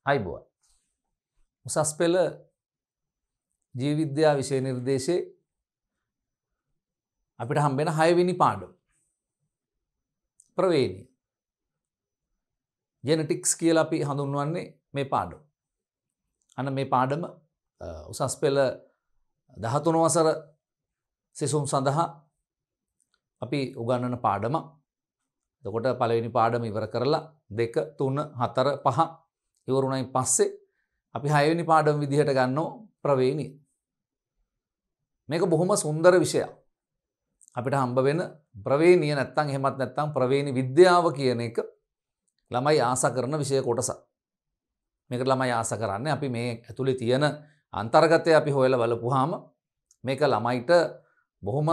අයිබෝන් උසස් පෙළ ජීව විද්‍යා විෂය නිර්දේශයේ අපිට හම්බෙන 6 වෙනි පාඩම ප්‍රවේණිය ජෙනටික්ස් කියලා අපි හඳුන්වන්නේ මේ පාඩම. අන්න මේ පාඩම උසස් පෙළ 13 වසර සිසුන් සඳහා අපි උගන්වන පාඩම. එතකොට පළවෙනි පාඩම ඉවර කරලා 2 3 4 5 ඉවරුණයින් පස්සේ අපි 6 වෙනි පාඩම විදිහට ගන්නෝ ප්‍රවේණිය. මේක බොහොම සුන්දර විෂයක්. අපිට හම්බ වෙන ප්‍රවේණිය නැත්තම් එහෙමත් නැත්තම් ප්‍රවේණි විද්‍යාව කියන එක ළමයි ආස කරන විෂය කොටසක්. මේකට ළමයි ආස කරන්නේ අපි මේ ඇතුලේ තියෙන අන්තර්ගතය අපි හොයලා බලපුවාම මේක ළමයිට බොහොම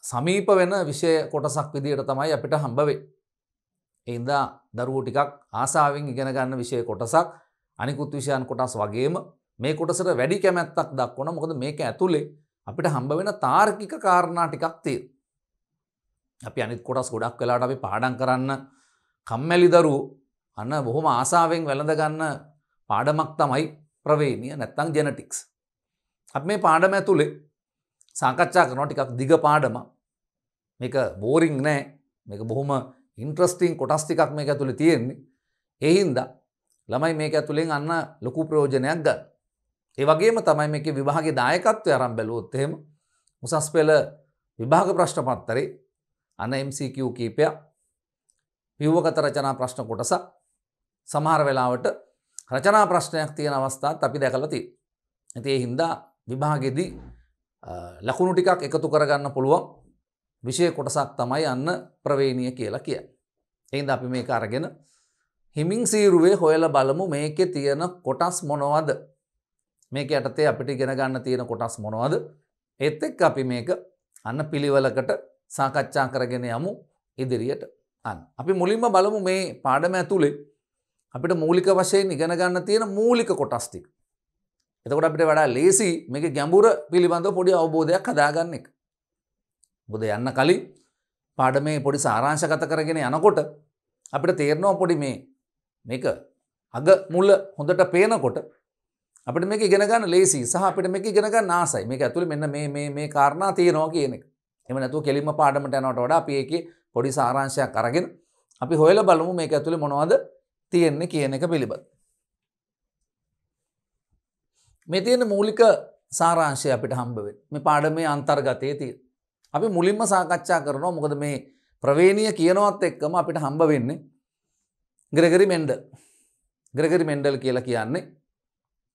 සමීප වෙන විෂය කොටසක් විදිහට තමයි අපිට හම්බ වෙන්නේ. ඒ හින්දා දරුවෝ ටිකක් ආසාවෙන් ඉගෙන ගන්න විෂය කොටසක් අනිකුත් විෂයන් කොටස් වගේම මේ කොටසට වැඩි කැමැත්තක් දක්වනවා. මොකද මේක ඇතුලේ අපිට හම්බ වෙන තාර්කික කාරණා ටිකක් තියෙනවා. අපි අනිත් කොටස් ගොඩක් වෙලාවට අපි පාඩම් කරන්න කම්මැලි දරුවෝ අන්න බොහොම ආසාවෙන් වැළඳ ගන්න පාඩමක් තමයි ප්‍රවේණිය නැත්තම් ජෙනටික්ස්. අපි මේ පාඩම ඇතුලේ සාකච්ඡා කරනවා ටිකක් දිග පාඩමක්. මේක බෝරින් නෑ. මේක බොහොම ඉන්ට්‍රස්ටිං කොටස් ටිකක් මේක ඇතුලේ තියෙන්නේ. ඒ හින්දා ළමයි මේක ඇතුලෙන් අන්න ලොකු ප්‍රයෝජනයක් ගන්න. ඒ වගේම තමයි මේකේ විභාගයේ දායකත්වය ආරම්භ බැලුවොත් එහෙම උසස් පෙළ විභාග ප්‍රශ්න පත්‍රේ අන්න MCQ කීපයක් ව්‍යුහගත රචනා ප්‍රශ්න කොටස සමහර වෙලාවට රචනා ප්‍රශ්නයක් තියෙන අවස්ථාත් අපි දැකලා තියෙනවා. ඉතින් ඒ හින්දා විභාගෙදී ලකුණු ටිකක් එකතු කරගන්න පුළුවන් විෂය කොටසක් තමයි අන්න ප්‍රවේණිය කියලා කියන්නේ. ඒ හින්දා අපි මේක අරගෙන හිමින් සීරුවේ හොයලා බලමු මේකේ තියෙන කොටස් මොනවද? මේක යටතේ අපිට ඉගෙන ගන්න තියෙන කොටස් මොනවද? ඒත් එක්ක අපි මේක අන්න පිළිවෙලකට සාකච්ඡා කරගෙන යමු ඉදිරියට. අපි මුලින්ම බලමු මේ පාඩම ඇතුලේ අපිට මූලික වශයෙන් ඉගෙන ගන්න තියෙන මූලික කොටස් ටික. එතකොට අපිට වඩා ලේසි මේක ගැඹුර පිළිබඳව පොඩි අවබෝධයක් හදාගන්න එක. මොකද යන්න කලින් පාඩමේ පොඩි සාරාංශගත කරගෙන යනකොට අපිට තේරෙනවා පොඩි මේක අග මුල හොඳට පේනකොට අපිට මේක ඉගෙන ගන්න ලේසි සහ අපිට මේක ඉගෙන ගන්න ආසයි. මේක ඇතුලේ මෙන්න මේ කාරණා තියෙනවා කියන එක. එහෙම නැතුව කෙලින්ම පාඩමට යනවට වඩා අපි ඒකේ පොඩි සාරාංශයක් අරගෙන අපි හොයලා බලමු මේක ඇතුලේ මොනවද තියෙන්නේ කියන එක පිළිබඳ. මේ තියෙන මූලික සාරාංශය අපිට හම්බ වෙන්නේ මේ පාඩමේ අන්තර්ගතයේ තියෙන. අපි මුලින්ම සාකච්ඡා කරනවා මොකද මේ ප්‍රවේණිය කියනවත් එක්කම අපිට හම්බ වෙන්නේ ග්‍රෙගරි මෙන්ඩල්. ග්‍රෙගරි මෙන්ඩල් කියලා කියන්නේ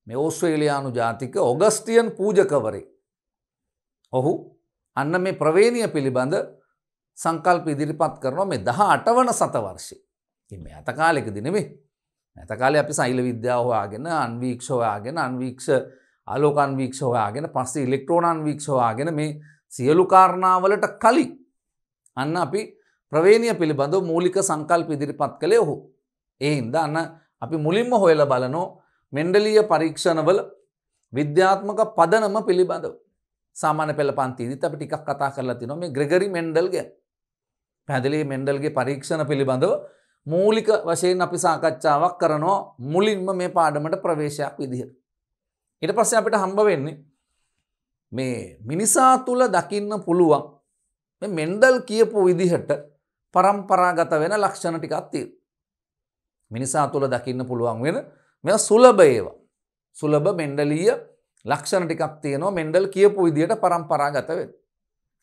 මේ ඕස්ට්‍රේලියානු ජාතික ඔගස්ටියන් පූජකවරයෙක්. ඔහු අන්න මේ ප්‍රවේණිය පිළිබඳ සංකල්ප ඉදිරිපත් කරනවා මේ 18 වන සතවර්ෂයේ. ඉතින් මේ අත කාලෙකදී නෙමෙයි. අත කාලේ අපි සෛල විද්‍යාව හොයාගෙන අන්වීක්ෂ හොයාගෙන අන්වීක්ෂ ආලෝක අන්වීක්ෂ හොයාගෙන පස්සේ ඉලෙක්ට්‍රෝන අන්වීක්ෂ හොයාගෙන මේ සියලු කාරණාවලට කලින් අන්න අපි ප්‍රවේණිය පිළිබඳව මූලික සංකල්ප ඉදිරිපත් කළේ ඔහු. ඒ හින්දා අන්න අපි මුලින්ම හොයලා බලනවා මෙන්ඩලීය පරීක්ෂණවල විද්‍යාත්මක පදනම පිළිබඳව. සාමාන්‍ය පෙළ පන්තියේදීත් අපි ටිකක් කතා කරලා තිනවා මේ ග්‍රෙගරි මෙන්ඩල් ගැන. පැහැදිලි මෙන්ඩල්ගේ පරීක්ෂණ පිළිබඳව මූලික වශයෙන් අපි සාකච්ඡාවක් කරනවා මුලින්ම මේ පාඩමට ප්‍රවේශයක් විදිහට. ඊට පස්සේ අපිට හම්බ වෙන්නේ මේ මිනිසා තුල දකින්න පුළුවන් මේ මෙන්ඩල් කියපු විදිහට පරම්පරාගත වෙන ලක්ෂණ ටිකක් තියෙනවා. මිනිසා තුල දකින්න පුළුවන් වෙන මේවා සුලභ ඒවා. සුලභ මෙන්ඩලීය ලක්ෂණ ටිකක් තියෙනවා මෙන්ඩල් කියපු විදිහට පරම්පරාගත වෙන.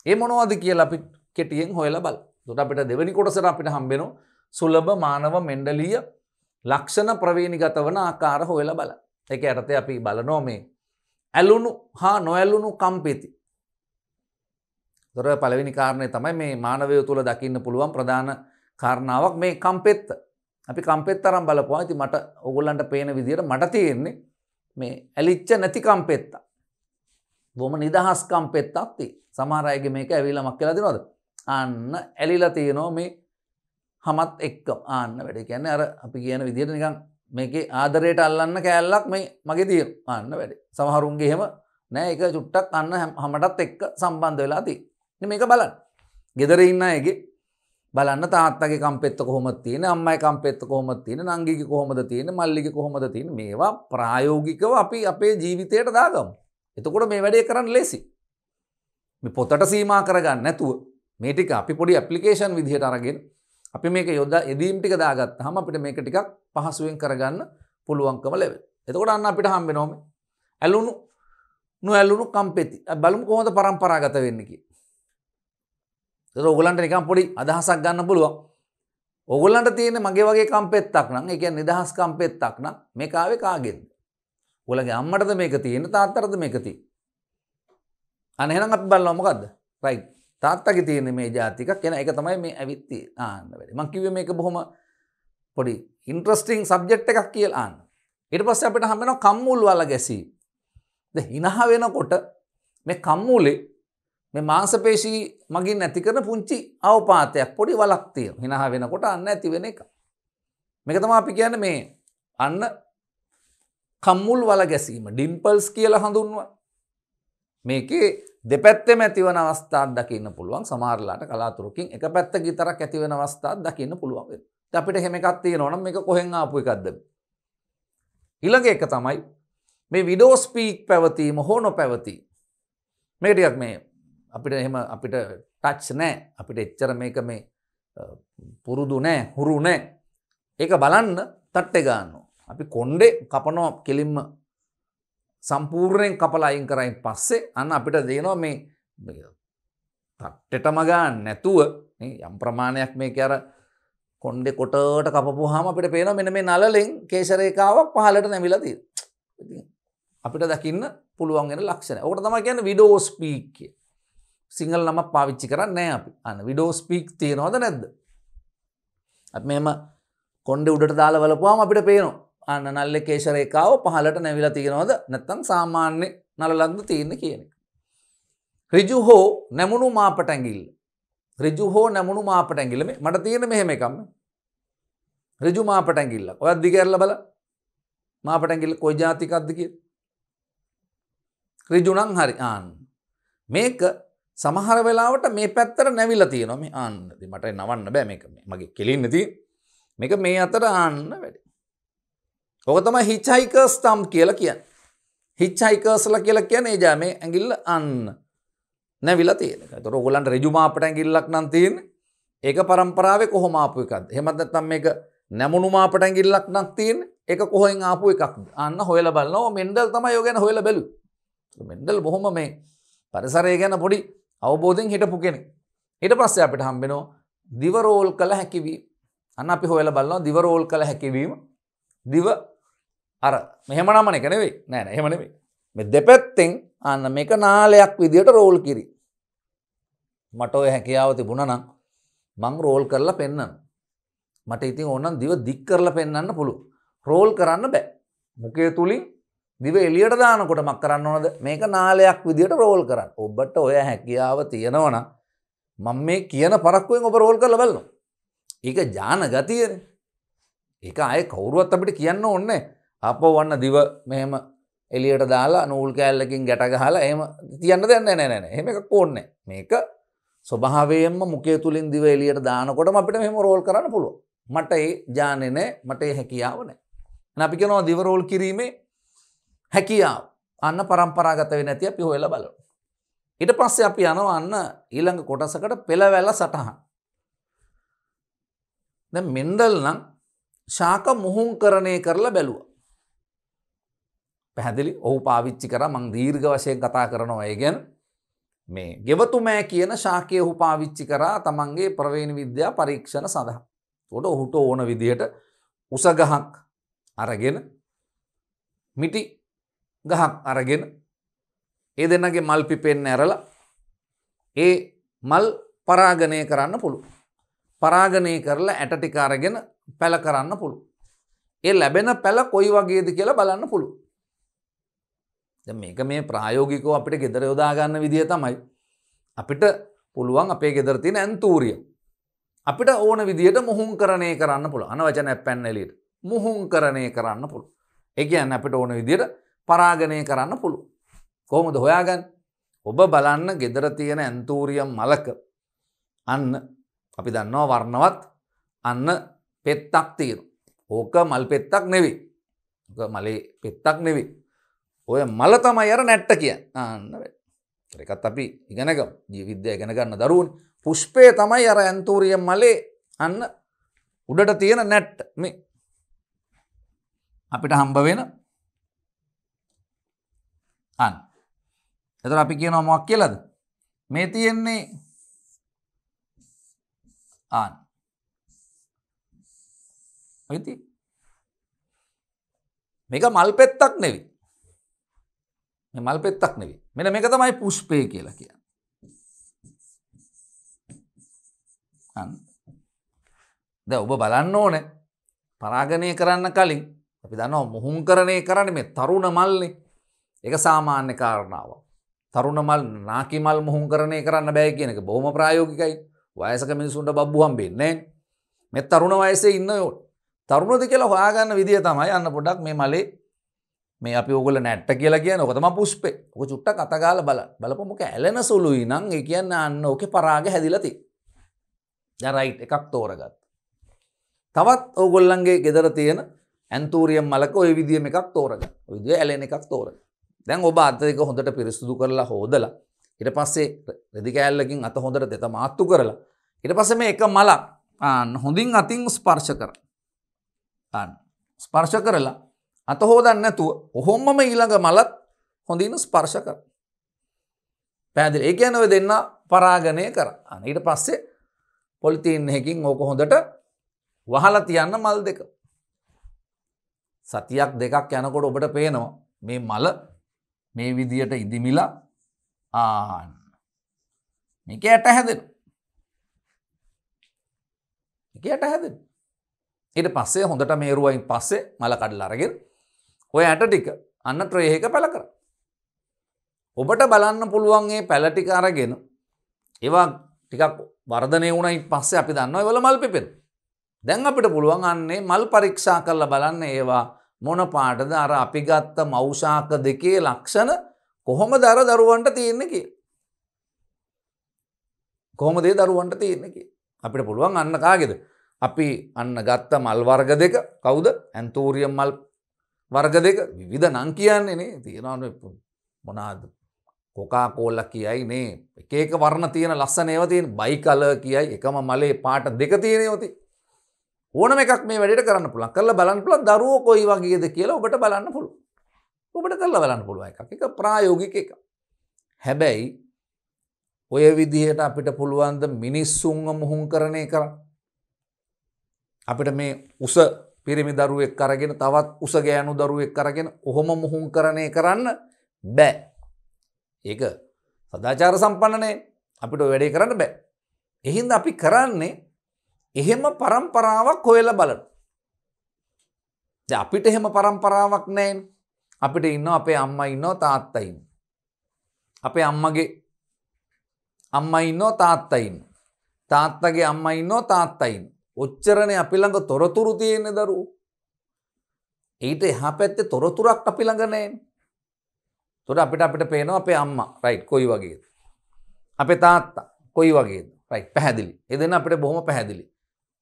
ඒ මොනවද කියලා අපි කෙටියෙන් හොයලා බලමු. එතකොට අපිට දෙවෙනි කොටසට අපිට හම්බ වෙනවා සුලභ මානව මෙන්ඩලීය ලක්ෂණ ප්‍රවේණිගත වන ආකාර හොයලා බලන්න. ඒක යටතේ අපි බලනවා මේ ඇලුණු හා නොඇලුණු කම්පෙති. ඒතර පළවෙනි කාරණේ තමයි මේ මානවය තුල දකින්න පුළුවන් ප්‍රධාන කාරණාවක් මේ කම්පෙත්ත. අපි කම්පෙත්ත අරන් බලපුවා. ඉතින් මට ඕගොල්ලන්ට පේන විදිහට මට තියෙන්නේ මේ ඇලිච්ච නැති කම්පෙත්ත. බොහොම නිදහස් කම්පෙත්තක් තියෙනවා. සමහර අයගේ මේක ඇවිල්ලා මක් කියලා දෙනවද? අන්න ඇලිලා තියෙනවා මේ හමත් එක්ක. ආන්න වැඩ. ඒ කියන්නේ අර අපි කියන විදිහට නිකන් මේකේ ආදරයට අල්ලන්න කෑල්ලක් මේ මගේ තියෙනවා. ආන්න වැඩ. සමහරුන්ගේ එහෙම නෑ. ඒක චුට්ටක් අන්න හැමටත් එක්ක සම්බන්ධ වෙලා තියෙනවා. ඉතින් මේක බලන්න. ගෙදර ඉන්න අයගේ බලන්න තාත්තගේ කම්පෙත්ත කොහොමද තියෙන්නේ, අම්මගේ කම්පෙත්ත කොහොමද තියෙන්නේ, නංගිගේ කොහොමද තියෙන්නේ, මල්ලිගේ කොහොමද තියෙන්නේ. මේවා ප්‍රායෝගිකව අපි අපේ ජීවිතයට දාගමු. එතකොට මේ වැඩේ කරන්න ලේසි. මේ පොතට සීමා කරගන්න නැතුව මේ ටික අපි පොඩි ඇප්ලිකේෂන් විදිහට අරගෙන අපි මේක යෙදීම් ටික දාගත්තාම අපිට මේක ටිකක් පහසුවෙන් කරගන්න පුළුවන්කම ලැබෙනවා. එතකොට අන්න අපිට හම්බ වෙනවා මේ ඇලුණු නොඇලුණු කම්පෙති. බලමු කොහොමද පරම්පරාගත වෙන්නේ කියලා. ඒක ඕගලන්ට නිකන් පොඩි අදහසක් ගන්න පුළුවන්. ඕගලන්ට තියෙන මගේ වගේ කම්පෙත්තක් නම්, ඒ කියන්නේ නිදහස් කම්පෙත්තක් නම් මේක ආවේ කාගෙන්ද? ඕගලගේ අම්මටද මේක තියෙන්නේ, තාත්තටද මේක තියෙන්නේ? අනේ එහෙනම් අපි බලනවා මොකද්ද? රයිට්. තාත්තගේ තියෙන මේ જાතික කියන එක තමයි මේ ඇවිත් තියෙන්නේ. ආන්න වැඩි. මම කිව්වේ මේක බොහොම පොඩි ඉන්ටරෙස්ටිං සබ්ජෙක්ට් එකක් කියලා ආන්න. ඊට පස්සේ අපිට හම්බ වෙනවා කම්මුල් වල ගැසීම්. දැන් හිනහ වෙනකොට මේ කම්මුලේ මේ මාංශපේශී මගින් නැති කරන පුංචි අවපාතයක් පොඩි වලක් තියෙනවා. හිනහ වෙනකොට අන්න ඇති වෙන එක. මේක තමයි අපි කියන්නේ මේ අන්න කම්මුල් වල ගැසීම ඩිම්පල්ස් කියලා හඳුන්වනවා. මේකේ දෙපැත්තෙම ඇතිවන අවස්ථාවක් දකින්න පුළුවන්. සමහරලාට කලාතුරකින් එක පැත්තක විතරක් ඇති වෙන අවස්ථාවක් දකින්න පුළුවන් වෙනවා. ඉතින් අපිට එහෙම එකක් තියෙනවා නම් මේක කොහෙන් ආපු එකක්ද? ඊළඟ එක තමයි මේ විඩෝ ස්පීක් පැවතීම හෝ නොපැවතීම. මේක ටිකක් මේ අපිට එහෙම අපිට ටච් නැහැ. අපිට එච්චර මේක මේ පුරුදු නැහැ, හුරු නැහැ. ඒක බලන්න තට්ටේ ගන්නවා. අපි කොණ්ඩේ කපනවා කෙලින්ම සම්පූර්ණයෙන් කපලා අයින් කරයින් පස්සේ අන්න අපිට දෙනවා මේ තට්ටෙටම ගන්න නැතුව යම් ප්‍රමාණයක් මේක අර කොණ්ඩේ කොටට කපපුවාම අපිට පේනවා මෙන්න මේ නළලෙන් කේශ රේඛාවක් පහළට නැමිලා තියෙනවා. අපිට දකින්න පුළුවන් වෙන ලක්ෂණ. ඕකට තමයි කියන්නේ විඩෝ ස්පීක් කිය. සිංහල නමක් පාවිච්චි කරන්නේ නැහැ අපි. අන්න විඩෝ ස්පීක් තියනවද නැද්ද? අපි මෙහෙම කොණ්ඩේ උඩට දාලා බලපුවාම අපිට පේනවා. අන්න නල්ලේ කේශ රේඛාව පහළට නැවිලා තියෙනවද නැත්නම් සාමාන්‍ය නළලක්ද තියෙන්නේ කියන එක. ඍජු හෝ නැමුණු මාපට ඇඟිල්ල. ඍජු හෝ නැමුණු මාපට ඇඟිල්ල මේ මට තියෙන මෙහෙම එකක්. ඍජු මාපට ඇඟිල්ල. ඔයත් දිගහැරලා බලන්න. මාපට ඇඟිල්ල කොයි જાතිකක්ද කියලා. ඍජු නම් හරි. ආන්න. මේක සමහර වෙලාවට මේ පැත්තට නැවිලා තියෙනවා. මේ ආන්න. ඉතින් මට නවන්න බෑ මේක. මගේ කෙලින්න තියෙන්නේ. මේක මේ අතට ආන්න වැඩි. ඕක තමයි හිච්හයිකර්ස් තම් කියලා කියන්නේ. හිච්හයිකර්ස්ලා කියලා කියන්නේ එජා මේ ඇඟිල්ල අන්න නැවිලා තියෙන එක. ඒතකොට ඕගොල්ලන්ට ඍජු මාපට ඇඟිල්ලක් නම් තියෙන්නේ. ඒක පරම්පරාවේ කොහොම ආපු එකක්ද? එහෙමත් නැත්නම් මේක නැමුණු මාපට ඇඟිල්ලක් නම් තියෙන්නේ. ඒක කොහෙන් ආපු එකක්ද? අන්න හොයලා බලනවා. මෙන්ඩල් තමයි ඔය ගැන හොයලා බැලුවේ. මෙන්ඩල් බොහොම මේ පරිසරය ගැන පොඩි අවබෝධයෙන් හිටපු කෙනෙක්. ඊට පස්සේ අපිට හම්බ වෙනවා දිව රෝල් කළ හැකි වීම. අන්න අපි හොයලා බලනවා දිව රෝල් කළ හැකි වීම. දිව අර මෙහෙම නමන එක නෙවෙයි. නෑ නෑ එහෙම නෙවෙයි. මේ දෙපැත්තෙන් අන්න මේක නාලයක් විදියට රෝල් කිරි. මට ඔය හැකියාව තිබුණා නම් මං රෝල් කරලා පෙන්නනවා. මට ඉතින් ඕනනම් දිව දික් කරලා පෙන්වන්න පුළුවන්. රෝල් කරන්න බෑ. මුඛය තුලින් දිව එළියට දානකොට මක් කරන්න ඕනද? මේක නාලයක් විදියට රෝල් කරන්න. ඔබට ඔය හැකියාව තියෙනවා නම් මම මේ කියන පරක්කුවෙන් ඔබ රෝල් කරලා බලනවා. ඒක ඥාන ගතියනේ. ඒක ආයේ කවුරුවත් අපිට කියන්න ඕනේ නැහැ. ආපහු වන්න දිව මෙහෙම එළියට දාලා නූල් කෑල්ලකින් ගැට ගහලා එහෙම තියන්න දෙයක් නෑ. එහෙම එකක් ඕනේ නෑ. මේක ස්වභාවයෙන්ම මුඛය තුලින් දිව එළියට දානකොටම අපිට මෙහෙම රෝල් කරන්න පුළුවන්. මට ඒ ඥානෙ නෑ. මට ඒ හැකියාව නෑ. එහෙනම් අපි කියනවා දිව රෝල් කිරීමේ හැකියාව. අන්න පරම්පරාගත වෙන්නේ නැති අපි හොයලා බලමු. ඊට පස්සේ අපි යනවා අන්න ඊළඟ කොටසකට පෙළවැල සටහන්. දැන් මෙන්ඩල් නම් ශාක මුහුංකරණය කරලා බැලුවා. පැහැදිලි? ඔහු පාවිච්චි කරා මං දීර්ඝ වශයෙන් කතා කරනවා ඒ ගැන. මේ ගෙවතුමෑ කියන ශාකය ඔහු පාවිච්චි කරා තමන්ගේ ප්‍රවේණ විද්‍යා පරීක්ෂණ සඳහා. ඒකට ඔහුට ඕන විදිහට උස ගහක් අරගෙන මිටි ගහක් අරගෙන ඒ දෙන්නගේ මල් පිපෙන්න ඇරලා ඒ මල් පරාගණය කරන්න පුළුවන්. පරාගණය කරලා ඇට ටික අරගෙන පැල කරන්න පුළුවන්. ඒ ලැබෙන පැල කොයි වගේද කියලා බලන්න පුළුවන්. දැන් මේක මේ ප්‍රායෝගිකව අපිට ගෙදර යොදා ගන්න විදිය තමයි අපිට පුළුවන් අපේ ගෙදර තියෙන ඇන්තූරියම් අපිට ඕන විදියට මුහුංකරණය කරන්න පුළුවන්. අන වචනයක් පැන්න එළියට. මුහුංකරණය කරන්න පුළුවන්. ඒ කියන්නේ අපිට ඕන විදියට පරාගණය කරන්න පුළුවන්. කොහොමද හොයාගන්නේ? ඔබ බලන්න ගෙදර තියෙන ඇන්තූරියම් මලක අන්න අපි දන්නවා වර්ණවත් අන්න පෙත්තක් තියෙනවා. ඕක මල් පෙත්තක් නෙවෙයි. ඕක මලේ පෙත්තක් නෙවෙයි. ඔය මල තමයි අර නැට්ට කියන්නේ. අන්න ඒකත් අපි ඉගෙන ගමු. ජීව විද්‍යාව ඉගෙන ගන්න දරුවෝනේ. පුෂ්පය තමයි අර ඇන්තෝරියම් මලේ අන්න උඩට තියෙන නැට්ට. මේ අපිට හම්බ වෙන අන්න. එතකොට අපි කියනවා මොකක් කියලාද? මේ තියෙන්නේ අන්න. ඉතින් මේක මල් පෙත්තක් නෙවෙයි. මේ මල් පෙත්තක් නෙවෙයි. මෙන්න මේක තමයි පුෂ්පය කියලා කියන්නේ. අන්න. දැන් ඔබ බලන්න ඕනේ පරාගණය කරන්න කලින් අපි දන්නවා මුහුංකරණය කරන්නේ මේ තරුණ මල්නේ. ඒක සාමාන්‍ය කාරණාවක්. තරුණ මල් නාකි මල් මුහුංකරණය කරන්න බෑ කියන එක බොහොම ප්‍රායෝගිකයි. වයසක මිනිසුන්ට බබ්බු හම්බෙන්නේ නැහැ. මේ තරුණ වයසේ ඉන්න ඕනේ. තරුණද කියලා හොයාගන්න විදිය තමයි අන්න පොඩ්ඩක් මේ මලේ මේ අපි ඕගොල්ලෝ නැට්ට කියලා කියන්නේ. ඔක තමයි පුෂ්පේ. ඔක චුට්ටක් අත ගාලා බලන්න. බලපොම ඔක ඇලෙන සුළුයි නම් ඒ කියන්නේ අන්න ඔකේ පරාගය හැදිලා තියෙනවා. දැන් රයිට් එකක් තෝරගත්තා. තවත් ඕගොල්ලන්ගේ ගෙදර තියෙන ඇන්තෝරියම් මලක ওই විදියම එකක් තෝරගන්න. ওই විදිය ඇලෙන එකක් තෝරගන්න. දැන් ඔබ අත දෙක හොඳට පිරිසිදු කරලා හොදලා ඊට පස්සේ රෙදි කෑල්ලකින් අත හොඳට තෙත මාත්තු කරලා ඊට පස්සේ මේ එක මලක් හොඳින් අතින් ස්පර්ශ කරන්න. ස්පර්ශ කරලා අත හොදන්න නැතුව කොහොමම ඊළඟ මලත් හොඳින් ස්පර්ශ කරන්න. පැහැදිලි. ඒ කියන්නේ ඔය දෙන්න පරාගණය කරා. ඊට පස්සේ පොලිතීන් එකකින් ඕක හොඳට වහලා තියන්න මල් දෙක. සතියක් දෙකක් යනකොට ඔබට පේනවා මේ මල මේ විදියට ඉදිමිලා මේක යට හැදෙනවා. මේක යට හැදෙනවා. ඊට පස්සේ හොඳට මේරුවයින් පස්සේ මල කඩලා අරගෙන ඔය ඇට ටික අන්න ට්‍රේ එක පැල කරා. ඔබට බලන්න පුළුවන් මේ පැල ටික අරගෙන ඒවා ටිකක් වර්ධනය වුණයින් පස්සේ අපි දන්නවා ඒවල මල් පිපෙනවා. දැන් අපිට පුළුවන් අන්නේ මල් පරීක්ෂා කරලා බලන්න ඒවා මොන පාටද අර අපි ගත්ත මෞෂාක දෙකේ ලක්ෂණ කොහොමද අර දරුවන්ට තියෙන්නේ කියලා. කොහොමද ඒ දරුවන්ට තියෙන්නේ කියලා. අපිට පුළුවන් අන්න කාගේද? අපි අන්න ගත්ත මල් වර්ග දෙක කවුද? ඇන්තෝරියම් මල් වර්ග දෙක විවිධ නම් කියන්නේ නේ. තියෙනවනේ මොනවාද? කොකා කෝලා කියයි නේ. එක එක වර්ණ තියෙන ලස්සන ඒවා තියෙන බයි කලර් කියයි. එකම මලේ පාට දෙක තියෙන ඒවා තියෙන. ඕනම එකක් මේ වැඩේට කරන්න පුළුවන්. කරලා බලන්න පුළුවන් දරුවෝ කොයි වගේද කියලා ඔබට බලන්න පුළුවන්. ඔබට කරලා බලන්න පුළුවන් එකක්. ඒක ප්‍රායෝගික එකක්. හැබැයි ඔය විදිහට අපිට පුළුවන් ද මිනිස්සුන්ව මුහුංකරණය කරන්න. අපිට මේ උස පිරිමි දරුවෙක් අරගෙන තවත් උස ගෑනු දරුවෙක් අරගෙන ඔහොම මුහුංකරණය කරන්න බෑ. ඒක සදාචාර සම්පන්නනේ. අපිට ඔය වැඩේ කරන්න බෑ. එහෙනම් අපි කරන්නේ එහෙම પરම්පරාවක් හොයලා බලන්න. දැන් අපිට එහෙම પરම්පරාවක් නැහැ. අපිට ඉන්නවා අපේ අම්මා ඉන්නවා තාත්තා ඉන්නවා. අපේ අම්මගේ අම්මා ඉන්නවා තාත්තා ඉන්නවා. තාත්තගේ අම්මා ඉන්නවා තාත්තා ඉන්නවා. ඔච්චරනේ අපි ළඟ තොරතුරු තියෙන දරුවෝ. ඊට එහා පැත්තේ තොරතුරක් අපි ළඟ නැහැ. ඒතකොට අපිට පේනවා අපේ අම්මා රයිට් කොයි වගේද? අපේ තාත්තා කොයි වගේද? රයිට් පැහැදිලි. ඒ දෙන්න අපිට බොහොම පැහැදිලි.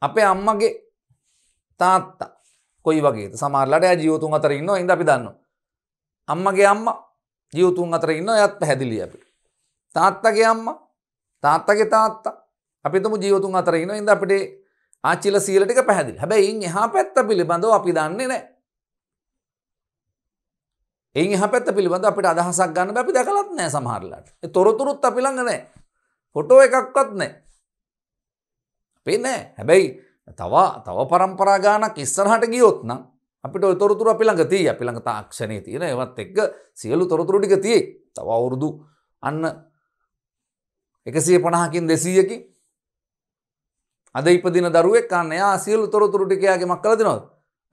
අපේ අම්මගේ තාත්තා කොයි වගේද? සමහරලාට එයා ජීවතුන් අතර ඉන්නවා. ඉතින් අපි දන්නවා. අම්මගේ අම්මා ජීවතුන් අතර ඉන්නවා. එයාත් පැහැදිලි අපිට. තාත්තගේ අම්මා තාත්තගේ තාත්තා අපි තුමු ජීවතුන් අතර ඉන්නවා. ඉතින් අපිට ආච්චිල සීල ටික පැහැදිලි. හැබැයි ඉන් එහා පැත්ත පිළිබඳව අපි දන්නේ නැහැ. එයින් එහා පැත්ත පිළිබඳව අපිට අදහසක් ගන්න බෑ. අපි දැකලත් නැහැ සමහරලාට. ඒ තොරතුරුත් අපි ළඟ නැහැ. ෆොටෝ එකක්වත් නැහැ. අපේ නැහැ. හැබැයි තව પરම්පරා ගානක් ඉස්සරහට ගියොත් නම් අපිට ওই තොරතුරු අපි ළඟ තියෙයි. අපි ළඟ තාක්ෂණයේ තියෙන ඒවත් එක්ක සියලු තොරතුරු ටික තියෙයි. තව අවුරුදු අන්න 150කින් 200කින් අද ඉපදින දරුවෙක් අන්න එයා සියලු තොරතුරු ටික එයාගේ මක් කරලා දෙනවද?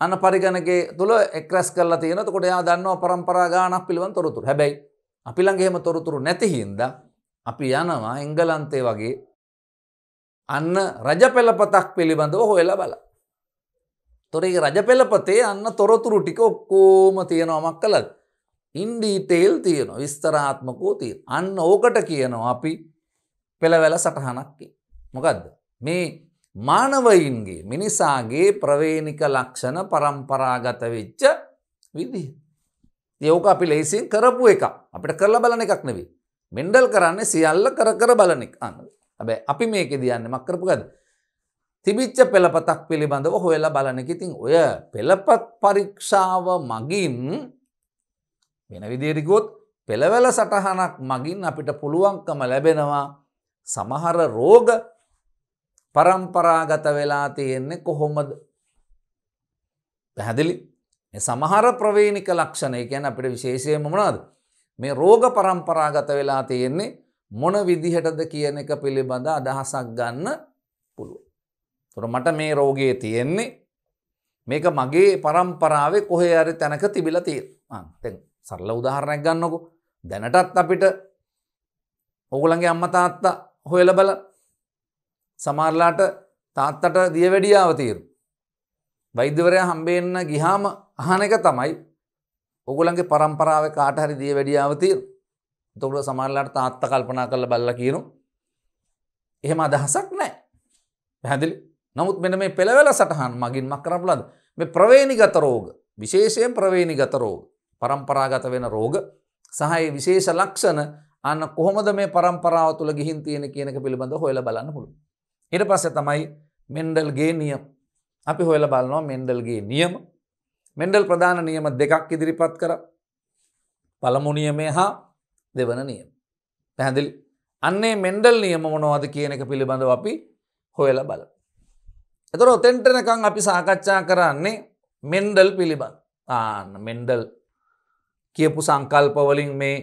අන්න පරිගණකයේ තුල එක්රැස් කරලා තියෙනවා. එතකොට එයා දන්නවා પરම්පරා ගානක් පිළිබඳ තොරතුරු. හැබැයි අපි ළඟ එහෙම තොරතුරු නැති හින්දා අපි යනවා එංගලන්තේ වගේ අන්න රජපෙළපතක් පිළිබඳව හොයලා බලන්න. ඒතොර ඒ රජපෙළපතේ අන්න තොරතුරු ටික ඔක්කොම තියෙනවා මක් කළාද? ඉන් ඩීටේල් තියෙනවා. විස්තරාත්මකව තියෙනවා. අන්න ඕකට කියනවා අපි පෙළවැල සටහනක් කියලා. මොකද්ද? මේ මානවයින්ගේ මිනිසාගේ ප්‍රවේණික ලක්ෂණ පරම්පරාගත වෙච්ච විදිහ. ඒක අපි ලේසියෙන් කරපු එකක්. අපිට කරලා බලන එකක් නෙවෙයි. මෙන්ඩල් කරන්නේ සියල්ල කර බලන එක. හැබැයි අපි මේකෙදී යන්නේ මක් කරපු ගද? තිබිච්ච පෙළපතක් පිළිබඳව හොයලා බලන එක. ඉතින් ඔය පෙළපත් පරීක්ෂාව මගින් වෙන විදිහට කිව්වොත් පෙළවැල සටහනක් මගින් අපිට පුළුවන්කම ලැබෙනවා සමහර රෝග පරම්පරාගත වෙලා තියෙන්නේ කොහොමද? පැහැදිලි? මේ සමහර ප්‍රවේණික ලක්ෂණ, ඒ කියන්නේ අපිට විශේෂයෙන්ම මොනවද? මේ රෝග පරම්පරාගත වෙලා තියෙන්නේ මොන විදිහටද කියන එක පිළිබඳ අදහසක් ගන්න පුළුවන්. ඒතර මට මේ රෝගය තියෙන්නේ මේක මගේ පරම්පරාවේ කොහේ හරි තැනක තිබිලා තියෙනවා. දැන් සරල උදාහරණයක් ගන්නකො. දැනටත් අපිට ඕගොල්ලන්ගේ අම්මා තාත්තා හොයලා බලන්න. සමහරලාට තාත්තට දියවැඩියාව තියෙනවා. වෛද්‍යවරයා හම්බෙන්න ගියාම අහන එක තමයි ඕගොල්ලන්ගේ පරම්පරාවේ කාට හරි දියවැඩියාව තියෙනවා. එතකොට සමහරලාට තාත්තා කල්පනා කරලා බලලා කියනවා එහෙම අදහසක් නැහැ. පැහැදිලි? නමුත් මෙන්න මේ පෙළවැල සටහන් මගින් මක් කරන්න පුළුවන්ද? මේ ප්‍රවේණිගත රෝග, විශේෂයෙන් ප්‍රවේණිගත රෝග, පරම්පරාගත වෙන රෝග සහ ඒ විශේෂ ලක්ෂණ අන්න කොහොමද මේ පරම්පරාව තුළ ගිහින් තියෙන කියන එක පිළිබඳව හොයලා බලන්න පුළුවන්. ඊට පස්සේ තමයි මෙන්ඩල්ගේ නියම. අපි හොයලා බලනවා මෙන්ඩල්ගේ නියම. මෙන්ඩල් ප්‍රධාන නියම දෙකක් ඉදිරිපත් කරා. පළමු නියමය හා දෙවන නියම. පැහැදිලි? අන්නේ මෙන්ඩල් නියම මොනවද කියන එක පිළිබඳව අපි හොයලා බලමු. එතකොට ඔතෙන්ට නිකන් අපි සාකච්ඡා කරන්නේ මෙන්ඩල් පිළිබඳ. මෙන්ඩල් කියපු සංකල්ප වලින් මේ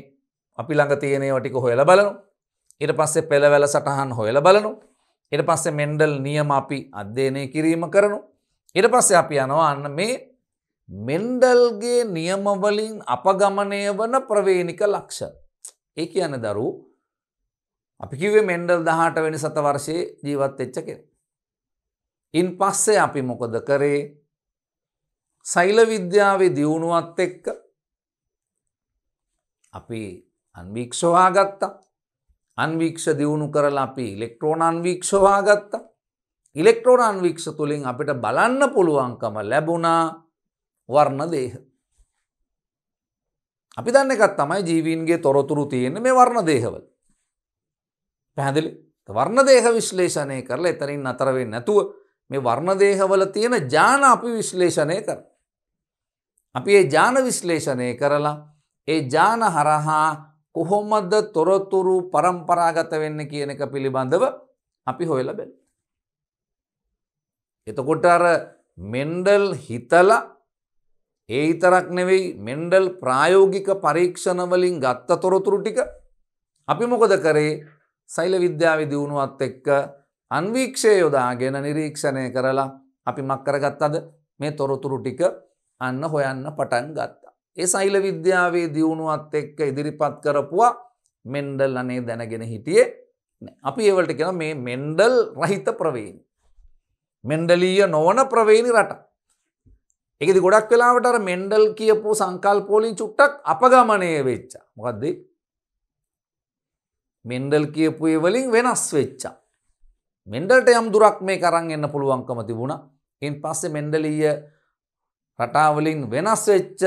අපි ළඟ තියෙන ඒවා ටික හොයලා බලනවා. ඊට පස්සේ පෙළවැල සටහන් හොයලා බලනවා. ඊට පස්සේ මෙන්ඩල් නියම අපි අධ්‍යයනය කිරීම කරනවා. ඊට පස්සේ අපි යනවා අන්න මේ මෙන්ඩල්ගේ නියම වලින් අපගමනය වන ප්‍රවේණික ලක්ෂණ. ඒ කියන්නේ දරුවෝ අපි කිව්වේ මෙන්ඩල් 18 වෙනි සතවර්ෂයේ ජීවත් වෙච්ච කෙනෙක්. ඉන් පස්සේ අපි මොකද කරේ? සෛල විද්‍යාවේ දියුණුවත් එක්ක අපි අන්වීක්ෂ හොයාගත්තා. අන්වීක්ෂ දියුණු කරලා අපි ඉලෙක්ට්‍රෝන අන්වීක්ෂ හොයාගත්තා. ඉලෙක්ට්‍රෝන අන්වීක්ෂ තුලින් අපිට බලන්න පුළුවන්කම ලැබුණා වර්ණ දේහ. අපි දන්න එකක් තමයි ජීවීන්ගේ තොරතුරු තියෙන්නේ මේ වර්ණ දේහවල. පැහැදිලි? වර්ණ දේහ විශ්ලේෂණය කරලා එතනින් නතර වෙන්නේ නැතුව මේ වර්ණ දේහවල තියෙන ජාන අපි විශ්ලේෂණය කරනවා. අපි ඒ ජාන විශ්ලේෂණය කරලා ඒ ජාන හරහා කොහොමද තොරතුරු පරම්පරාගත වෙන්නේ කියන එක පිළිබඳව අපි හොයලා බලමු. එතකොට අර මෙන්ඩල් හිතලා ඒ විතරක් නෙවෙයි මෙන්ඩල් ප්‍රායෝගික පරීක්ෂණ වලින් ගත්ත තොරතුරු ටික අපි මොකද කරේ? සෛල විද්‍යාවේ දියුණුවත් එක්ක අන්වීක්ෂය යොදාගෙන නිරීක්ෂණය කරලා අපි මක් කරගත්තද? මේ තොරතුරු ටික අන්න හොයන්න පටන් ගත්තා. ඒ සෛල විද්‍යාවේ දියුණුවත් එක්ක ඉදිරිපත් කරපුවා මෙන්ඩල් අනේ දැනගෙන හිටියේ නැහැ. අපි ඒවලට කියනවා මේ මෙන්ඩල් රහිත ප්‍රවේණි. මෙන්ඩලීය නොවන ප්‍රවේණි රට. ඒකෙදි ගොඩක් වෙලාවට අර මෙන්ඩල් කියපු සංකල්ප වලින් චුට්ටක් අපගමනය වෙච්චා. මොකද්ද? මෙන්ඩල් කියපු ඒ වලින් වෙනස් වෙච්චා. මෙන්ඩල්ට යම් දුරක් මේක අරන් එන්න පුළුවන්කම තිබුණා. ඉන් පස්සේ මෙන්ඩලීය රටාවලින් වෙනස් වෙච්ච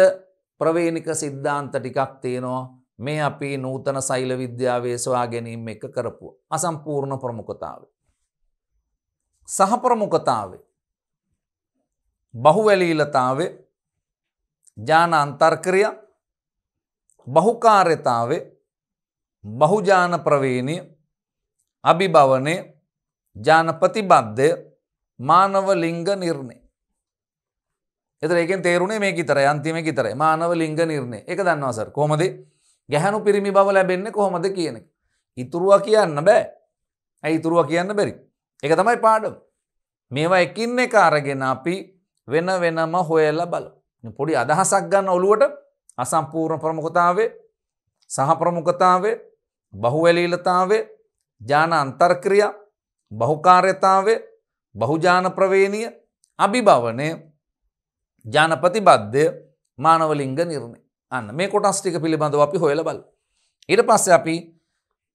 ප්‍රවේණික සිද්ධාන්ත ටිකක් තියෙනවා. මේ අපි නූතන සෛල විද්‍යාවේ සොයා ගැනීම එක කරපු අසම්පූර්ණ ප්‍රමුඛතාවය. සහ ප්‍රමුඛතාවය, බහුවැලීලතාවය, ජාන අන්තර්ක්‍රියා, බහුකාර්යතාවය, බහුජාන ප්‍රවේණිය, අභිභවනය, ජාන ප්‍රතිබද්ධය, මානව ලිංග නිර්ණය. එතන එකෙන් තේරුනේ මේක විතරයි, අන්තිම එක විතරයි. මානව ලිංග නිර්ණය. ඒක දන්නවා සර්. කොහොමද? ගැහණු පිරිමි බව ලැබෙන්නේ කොහොමද කියන එක. ඉතුරුවා කියන්න බෑ. ඇයි ඉතුරුවා කියන්න බැරි? ඒක තමයි පාඩම. මේවා එකින් එක අරගෙන අපි වෙන වෙනම හොයලා බලමු. පොඩි අදහසක් ගන්න ඔළුවට අසම්පූර්ණ ප්‍රමුඛතාවය, සහ ප්‍රමුඛතාවය, බහුවැලීලතාවය, ජාන අන්තර්ක්‍රියා, බහුකාර්යතාවය, බහුජාන ප්‍රවේණිය, අභිභවනය, ජාන ප්‍රතිබද්ධය, මානව ලිංග නිර්ණය. අන්න මේ කොටස් ටික පිළිබඳව අපි හොයලා බලමු. ඊට පස්සේ අපි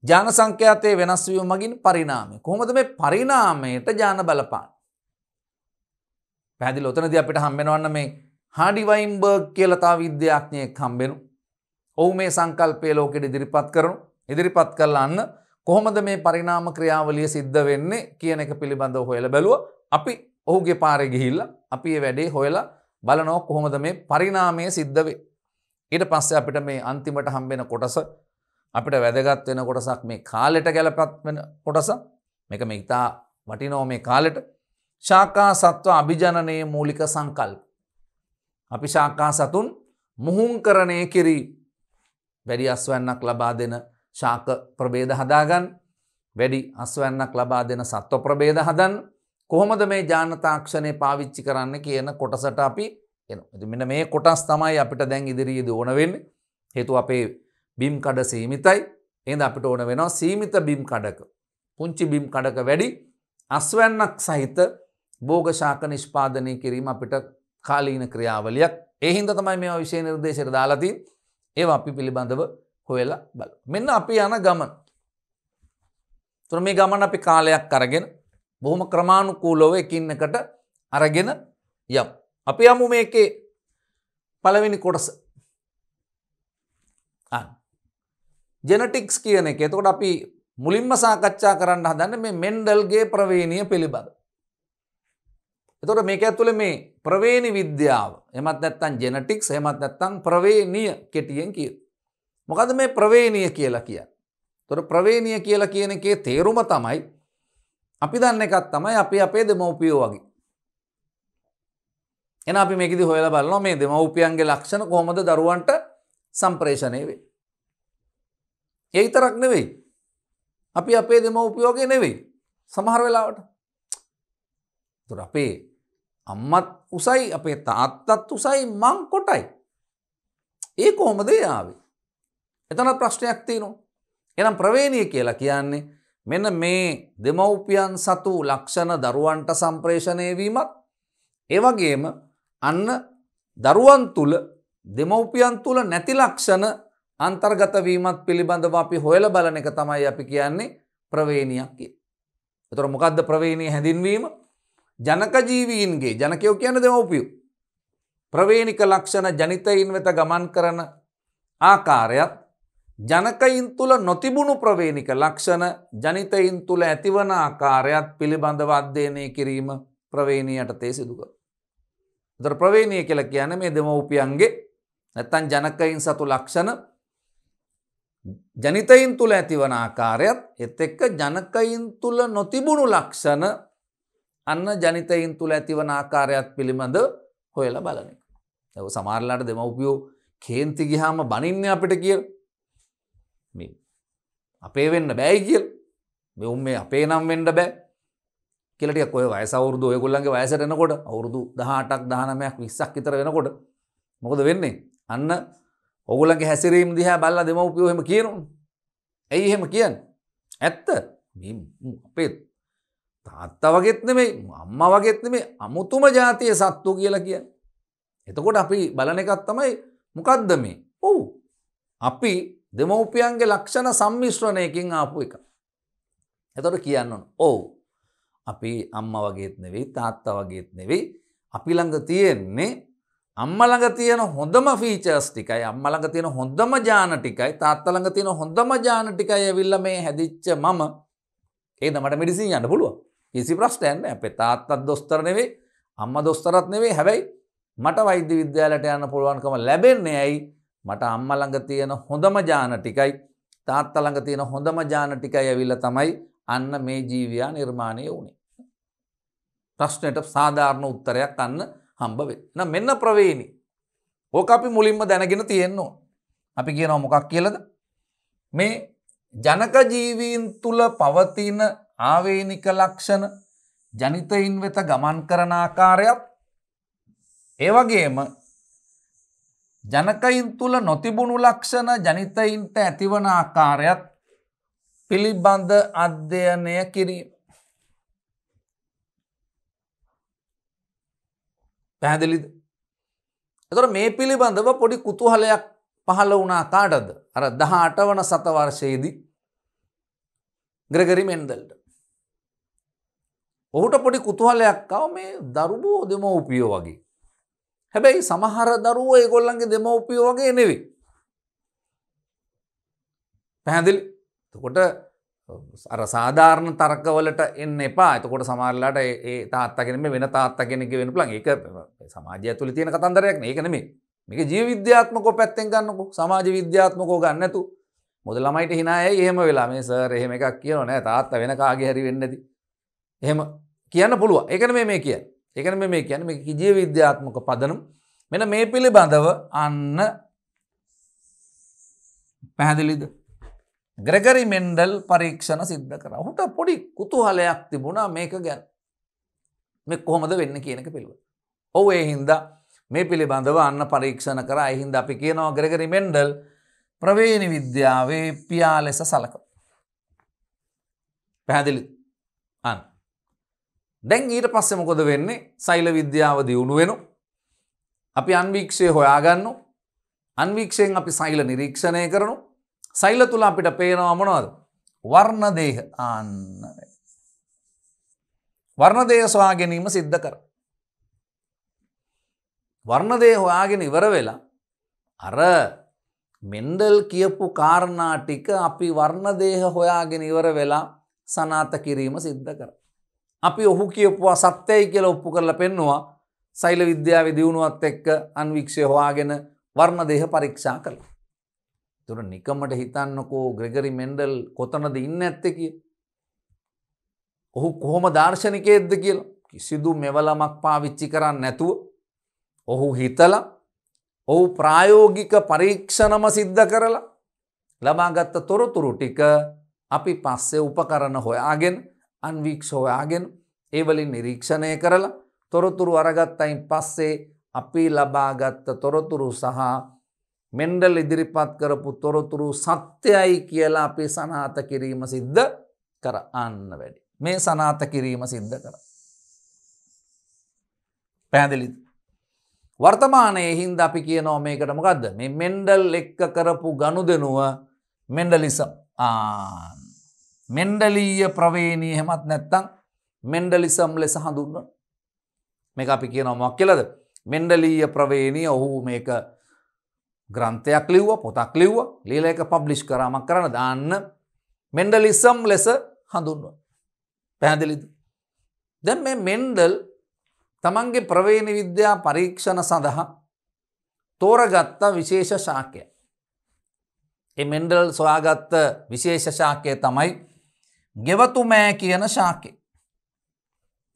ජාන සංඛ්‍යාතයේ වෙනස් වීම මගින් පරිණාමය. කොහොමද මේ පරිණාමයට ජාන බලපාන්නේ? පැහැදිලි. ඔතනදී අපිට හම්බ වෙනවන්න මේ හාඩි වයින්බර්ග් කියලා තව විද්‍යාඥයෙක් හම්බෙනු. ඔහු මේ සංකල්පය ලෝකෙට ඉදිරිපත් කරනු. ඉදිරිපත් කළා අන්න කොහොමද මේ පරිණාම ක්‍රියාවලිය සිද්ධ වෙන්නේ කියන එක පිළිබඳව හොයලා බැලුවා. අපි ඔහුගේ පාරේ ගිහිල්ලා අපි මේ වැඩේ හොයලා බලනවා කොහොමද මේ පරිණාමය සිද්ධ වෙන්නේ. ඊට පස්සේ අපිට මේ අන්තිමට හම්බෙන කොටස අපිට වැදගත් වෙන කොටසක් මේ කාලෙට ගැලපත් වෙන කොටස. මේක මේ ඉතා වටිනවා මේ කාලෙට. ශාකා සත්ව අභිජනනයේ මූලික සංකල්ප. අපි ශාකා සතුන් මුහුංකරණය කිරීම. වැඩි අස්වැන්නක් ලබා දෙන ශාක ප්‍රභේද හදාගන්න. වැඩි අස්වැන්නක් ලබා දෙන සත්ව ප්‍රභේද හදන්න. කොහොමද මේ ජාන තාක්ෂණය පාවිච්චි කරන්න කියන කොටසට අපි එනවා. ඉතින් මෙන්න මේ කොටස් තමයි අපිට දැන් ඉදිරියේදී ඕන වෙන්නේ. හේතුව අපේ බිම් කඩ සීමිතයි. එහෙනම් අපිට ඕන වෙනවා සීමිත බිම් කඩක. පුංචි බිම් කඩක වැඩි අස්වැන්නක් සහිත භෝග ශාක නිෂ්පාදනය කිරීම අපිට කාලීන ක්‍රියාවලියක්. ඒ හින්දා තමයි මේවා විශේෂ නිර්දේශයට දාලා තියෙන්නේ. ඒවා අපි පිළිබඳව හොයලා බලමු. මෙන්න අපි යන ගමන. ඒතර මේ ගමන අපි කාලයක් අරගෙන බොහොම ක්‍රමානුකූලව එකින් එකට අරගෙන යමු. අපි යමු මේකේ පළවෙනි කොටස. ජෙනටික්ස් කියන එක. එතකොට අපි මුලින්ම සාකච්ඡා කරන්න හදන්නේ මේ මෙන්ඩල්ගේ ප්‍රවේණිය පිළිබඳ. එතකොට මේක ඇතුලේ මේ ප්‍රවේණි විද්‍යාව. එහෙමත් නැත්නම් ජෙනටික්ස්, එහෙමත් නැත්නම් ප්‍රවේණිය කෙටියෙන් කියනවා. මොකද්ද මේ ප්‍රවේණිය කියලා කියන්නේ? එතකොට ප්‍රවේණිය කියලා කියන එකේ තේරුම තමයි අපි දන්න එකක් තමයි අපි අපේ දෙමව්පියෝ වගේ. එහෙනම් අපි මේකෙදි හොයලා බලනවා මේ දෙමව්පියන්ගේ ලක්ෂණ කොහොමද දරුවන්ට සම්ප්‍රේෂණය වෙන්නේ. ඒ විතරක් නෙවෙයි. අපි අපේ දෙමව්පියෝ වගේ නෙවෙයි. සමහර වෙලාවට. ඒතර අපේ අම්මත් උසයි, අපේ තාත්තත් උසයි, මං කොටයි. ඒ කොහොමද ආවේ? එතන ප්‍රශ්නයක් තියෙනවා. එහෙනම් ප්‍රවේණිය කියලා කියන්නේ මෙන්න මේ දෙමව්පියන් සතු ලක්ෂණ දරුවන්ට සම්ප්‍රේෂණය වීමත් ඒ වගේම අන්න දරුවන් තුල දෙමව්පියන් තුල නැති ලක්ෂණ අන්තර්ගත වීමත් පිළිබඳව අපි හොයලා බලන එක තමයි අපි කියන්නේ ප්‍රවේණියක් කියලා. ඒතර මොකද්ද ප්‍රවේණිය හැඳින්වීම? ජනක ජීවීන්ගේ ජනකයෝ කියන්නේ දෙමව්පියෝ. ප්‍රවේණික ලක්ෂණ ජනිතයින් වෙත ගමන් කරන ආකාරයත් ජනකයින් තුල නොතිබුණු ප්‍රවේණික ලක්ෂණ ජනිතයින් තුල ඇතිවන ආකාරයත් පිළිබඳව අධ්‍යයනය කිරීම ප්‍රවේණියට තේ සිදු කරනවා. ඒතර ප්‍රවේණිය කියලා කියන්නේ මේ දෙමව්පියන්ගේ නැත්නම් ජනකයින් සතු ලක්ෂණ ජනිතයින් තුල ඇතිවන ආකාරයත් එත් එක්ක ජනකයින් තුල නොතිබුණු ලක්ෂණ අන්න ජනිතයින් තුල ඇතිවන ආකාරයත් පිළිබඳ හොයලා බලන එක. ඒක සමහරලාට දෙමව්පියෝ කේන්ති ගියාම බනින්නේ අපිට කියලා. මේ අපේ වෙන්න බෑයි කියලා. මේ උම්මේ අපේ නම් වෙන්න බෑ කියලා ටිකක් ඔය වයස අවුරුදු ඔයගොල්ලන්ගේ වයසට එනකොට අවුරුදු 18ක් 19ක් 20ක් විතර වෙනකොට මොකද වෙන්නේ? අන්න ඔයගොල්ලන්ගේ හැසිරීම දිහා බලලා දෙමව්පියෝ එහෙම කියනෝනේ. ඇයි එහෙම කියන්නේ? ඇත්ත. මේ අපේ තාත්තා වගේත් නෙමෙයි, අම්මා වගේත් නෙමෙයි, අමුතුම જાතිය සත්තු කියලා කියන්නේ. එතකොට අපි බලන එකක් තමයි මොකද්ද මේ? ඔව්. අපි දෙමව්පියන්ගේ ලක්ෂණ සම්මිශ්‍රණයකින් ආපු එක. එතකොට කියන්න ඕන. ඔව්. අපි අම්මා වගේත් නෙවෙයි, තාත්තා වගේත් නෙවෙයි. අපි ළඟ තියෙන්නේ අම්මා ළඟ තියෙන හොඳම ෆීචර්ස් ටිකයි, අම්මා ළඟ තියෙන හොඳම ඥාන ටිකයි, තාත්තා ළඟ තියෙන හොඳම ඥාන ටිකයි ඇවිල්ලා මේ හැදිච්ච මම. ඒද මට මෙඩිසින් යන්න පුළුවන්. කිසි ප්‍රශ්නයක් නැහැ. අපේ තාත්තත් දොස්තර නෙවෙයි, අම්මා දොස්තරත් නෙවෙයි. හැබැයි මට වෛද්‍ය විද්‍යාලයට යන්න පුළුවන්කම ලැබෙන්නේ ඇයි? මට අම්මා ළඟ තියෙන හොඳම ඥාන ටිකයි, තාත්තා ළඟ තියෙන හොඳම ඥාන ටිකයි ඇවිල්ලා තමයි අන්න මේ ජීවියා නිර්මාණය වුණේ. ප්‍රශ්නෙට සාධාරණ උත්තරයක් අන්න හම්බ වෙන්නේ. එහෙනම් මෙන්න ප්‍රවේණි. ඕක අපි මුලින්ම දැනගෙන තියෙන්න ඕන. අපි කියනවා මොකක් කියලාද? මේ ජනක ජීවීන් තුල පවතින ආවේනික ලක්ෂණ ජනිතයින් වෙත ගමන් කරන ආකාරයත් ඒ වගේම ජනකයින් තුල නොතිබුණු ලක්ෂණ ජනිතයින්ට ඇතිවන ආකාරයත් පිළිබඳ අධ්‍යයනය කිරීම. පැහැදිලිද? එතකොට මේ පිළිබඳව පොඩි කුතුහලයක් පහළ වුණා කාටද? අර 18 වන සත වර්ෂයේදී ග්‍රෙගරි මෙන්ඩල්ට. ඔහුට පොඩි කුතුහලයක් ආව මේ දරුවෝ දෙමව්පියෝ වගේ. හැබැයි සමහර දරුවෝ ඒගොල්ලන්ගේ දෙමව්පියෝ වගේ නෙවෙයි. පැහැදිලි? එතකොට අර සාධාරණ තර්කවලට එන්න එපා. එතකොට සමහරලාට ඒ තාත්තා කෙනෙක් වෙන තාත්තා කෙනෙක් වෙන්න පුළුවන්. ඒක සමාජය ඇතුලේ තියෙන කතන්දරයක් නේ. ඒක නෙමෙයි. මේක ජීව විද්‍යාත්මකව පැත්තෙන් ගන්නකො. සමාජ විද්‍යාත්මකව ගන්න නැතු. මොකද ළමයිට hina ඇයි එහෙම වෙලා මේ සර් එහෙම එකක් කියනවා නෑ තාත්තා වෙන කාගේ හරි වෙන්නේ නැති. එහෙම කියන්න පුළුවන්. ඒක නෙමෙයි මේ කියන්නේ. ඒක නෙමෙයි මේ කියන්නේ. මේක ජීව විද්‍යාත්මක පදනම. මෙන්න මේ පිළිබඳව අන්න පැහැදිලිද? ග්‍රෙගරි මෙන්ඩල් පරීක්ෂණ සිද්ධ කරා. ඔහුට පොඩි කුතුහලයක් තිබුණා මේක ගැන. මේ කොහොමද වෙන්නේ කියන එක පිළිබඳව. ඔව් ඒ හින්දා මේ පිළිබඳව අන්න පරීක්ෂණ කරා. ඒ හින්දා අපි කියනවා ග්‍රෙගරි මෙන්ඩල් ප්‍රවේණි විද්‍යාවේ පියා ලෙස සලකනවා. පැහැදිලිද? අන්න. දැන් ඊට පස්සේ මොකද වෙන්නේ? සෛල විද්‍යාව දියුණු වෙනවා. අපි අන්වීක්ෂය හොයාගන්නවා. අන්වීක්ෂයෙන් අපි සෛල නිරීක්ෂණය කරනවා. සෛල තුල අපිට පේනවා මොනවද? වර්ණ දේහ. අන්න. වර්ණ දේහ සොයා ගැනීම සිද්ධ කරා. වර්ණ දේහ හොයාගෙන ඉවර වෙලා අර මෙන්ඩල් කියපු කාරණා ටික අපි වර්ණ දේහ හොයාගෙන ඉවර වෙලා සනාථ කිරීම සිද්ධ කරා. අපි ඔහු කියපුවා සත්‍යයි කියලා ඔප්පු කරලා පෙන්නවා. සෛල විද්‍යාවේ දියුණුවත් එක්ක අන්වීක්ෂය හොයාගෙන වර්ණ දේහ පරීක්ෂා කළා. ඒතර නිකමට හිතන්නකෝ ග්‍රෙගරි මෙන්ඩල් කොතනද ඉන්නේ නැත්තේ කියලා. ඔහු කොහොම දාර්ශනිකයෙක්ද කියලා කිසිදු මෙවලමක් පාවිච්චි කරන්නේ නැතුව ඔහු හිතලා ඔහු ප්‍රායෝගික පරීක්ෂණම සිද්ධ කරලා ලබාගත් තොරතුරු ටික අපි පස්සේ උපකරණ හොයාගෙන අන්වීක්ෂ හොයාගෙන ඒ වලින් නිරීක්ෂණය කරලා තොරතුරු අරගත්තයින් පස්සේ අපි ලබාගත් තොරතුරු සහ මෙන්ඩල් ඉදිරිපත් කරපු තොරතුරු සත්‍යයි කියලා අපි සනාථ කිරීම සිද්ධ කරන්න වැඩි. මේ සනාථ කිරීම සිද්ධ කරා. පැහැදිලිද? වර්තමානයේ හින්දා අපි කියනවා මේකට මොකද්ද? මේ මෙන්ඩල් එක්ක කරපු ගනුදෙනුව මෙන්ඩලිසම්. මෙන්ඩලීය ප්‍රවේණී එහෙමත් නැත්නම් මෙන්ඩලිසම් ලෙස හඳුන්වනවා. මේක අපි කියනවා මොකක් කියලාද? මෙන්ඩලීය ප්‍රවේණී. ඔහු මේක ග්‍රන්ථයක් ලිව්වා, පොතක් ලිව්වා, ලියලා ඒක පබ්ලිෂ් කරාමක් කරන්න දාන්න මෙන්ඩලිසම් ලෙස හඳුන්වනවා. පැහැදිලිද? දැන් මේ මෙන්ඩල් තමන්ගේ ප්‍රවේණි විද්‍යා පරීක්ෂණ සඳහා තෝරගත්ත විශේෂ ශාකය. ඒ මෙන්ඩල් සොයාගත්ත විශේෂ ශාකය තමයි ගෙවතුමෑ කියන ශාකය.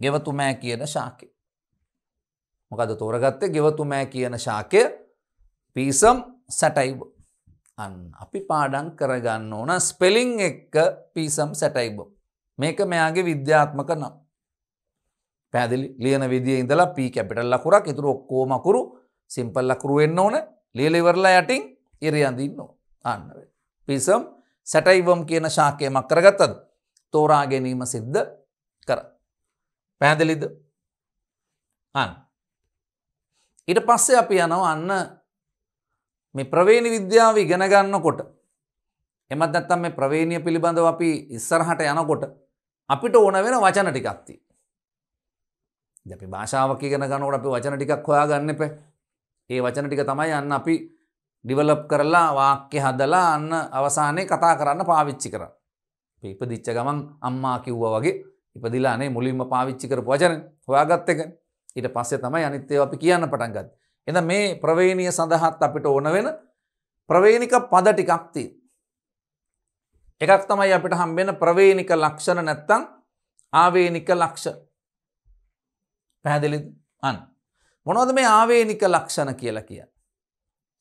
ගෙවතුමෑ කියන ශාකය. මොකද තෝරගත්තේ? ගෙවතුමෑ කියන ශාකය පීසම් සැටයිබ. අන්න අපි පාඩම් කරගන්න ඕන ස්පෙලිං එක්ක පීසම් සැටයිබ. මේක මෙයාගේ විද්‍යාත්මක නම්. පැහැදිලි? ලියන විදියේ ඉඳලා P කැපිටල් ලකුරක් ඉතුරු ඔක්කොම අකුරු සිම්පල් ලකුරු වෙන්න ඕන. ලියලා ඉවරලා යටින් ඉරි අඳින්න ඕන. අන්න පීසම් සැටයිවම් කියන ශාකය මක් කරගත්තද? තෝරා ගැනීම සිද්ධ කරා. පැහැදිලිද? අන්න ඊට පස්සේ අපි යනවා අන්න මේ ප්‍රවේණි විද්‍යාව ඉගෙන ගන්නකොට එමත් නැත්නම් මේ ප්‍රවේණිය පිළිබඳව අපි ඉස්සරහට යනකොට අපිට ඕන වෙන වචන ටිකක් තියෙනවා. ඉතින් අපි භාෂාවක් ඉගෙන ගන්නකොට අපි වචන ටිකක් හොයාගන්න එපා. ඒ වචන ටික තමයි අන්න අපි ඩිවලොප් කරලා වාක්‍ය හදලා අන්න අවසානයේ කතා කරන්න පාවිච්චි කරන්නේ. අපි ඉපදිච්ච ගමන් අම්මා කිව්වා වගේ ඉපදිලා අනේ මුලින්ම පාවිච්චි කරපු වචන හොයාගත්ත එක. ඊට පස්සේ තමයි අනිත් ඒවා අපි කියන්න පටන් ගත්තේ. එහෙනම් මේ ප්‍රවේණිය සඳහාත් අපිට ඕන වෙන ප්‍රවේණික පද ටිකක් තියෙනවා. එකක් තමයි අපිට හම්බෙන ප්‍රවේණික ලක්ෂණ නැත්තම් ආවේනික ලක්ෂණ. පැහැදිලිද? අන්න මොනවද මේ ආවේනික ලක්ෂණ කියලා කියන්නේ?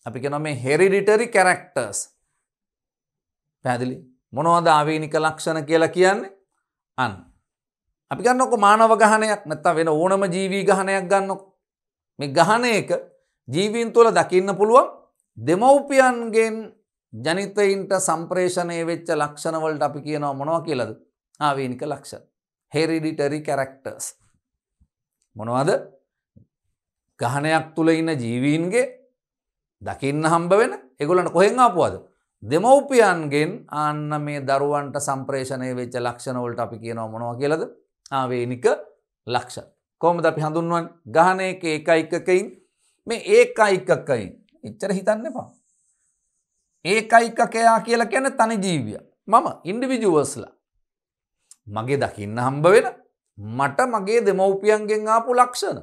අපි කියනවා මේ hereditary characters. පැහැදිලි? මොනවද ආවේනික ලක්ෂණ කියලා කියන්නේ? අන්න අපි ගන්නකො මානව ගහණයක් නැත්තම් වෙන ඕනම ජීවී ගහණයක් ගන්නකො. මේ ගහණයක ජීවීන් තුළ දකින්න පුළුවන් දෙමව්පියන්ගෙන් ජනිතයින්ට සම්ප්‍රේෂණය වෙච්ච ලක්ෂණ වලට අපි කියනවා මොනවා කියලාද? ආවේනික ලක්ෂණ. hereditary characters. මොනවද? ගහණයක් තුල ඉන්න ජීවීන්ගේ දකින්න හම්බ වෙන ඒගොල්ලන්ට කොහෙන් ආපුවද? දෙමව්පියන්ගෙන් අන්න මේ දරුවන්ට සම්ප්‍රේෂණය වෙච්ච ලක්ෂණ වලට අපි කියනවා මොනවා කියලාද? ආවේනික ලක්ෂණ. කොහොමද අපි හඳුන්වන්නේ? ගහණයක ඒකයිකකයින් මේ ඒකයිකකයින් එච්චර හිතන්න එපා. ඒකයිකකයා කියලා කියන්නේ තනි ජීවියා. මම ඉන්ඩිවිජුවල්ස්ලා. මගේ දකින්න හම්බ වෙන මට මගේ දෙමව්පියන්ගෙන් ආපු ලක්ෂණ.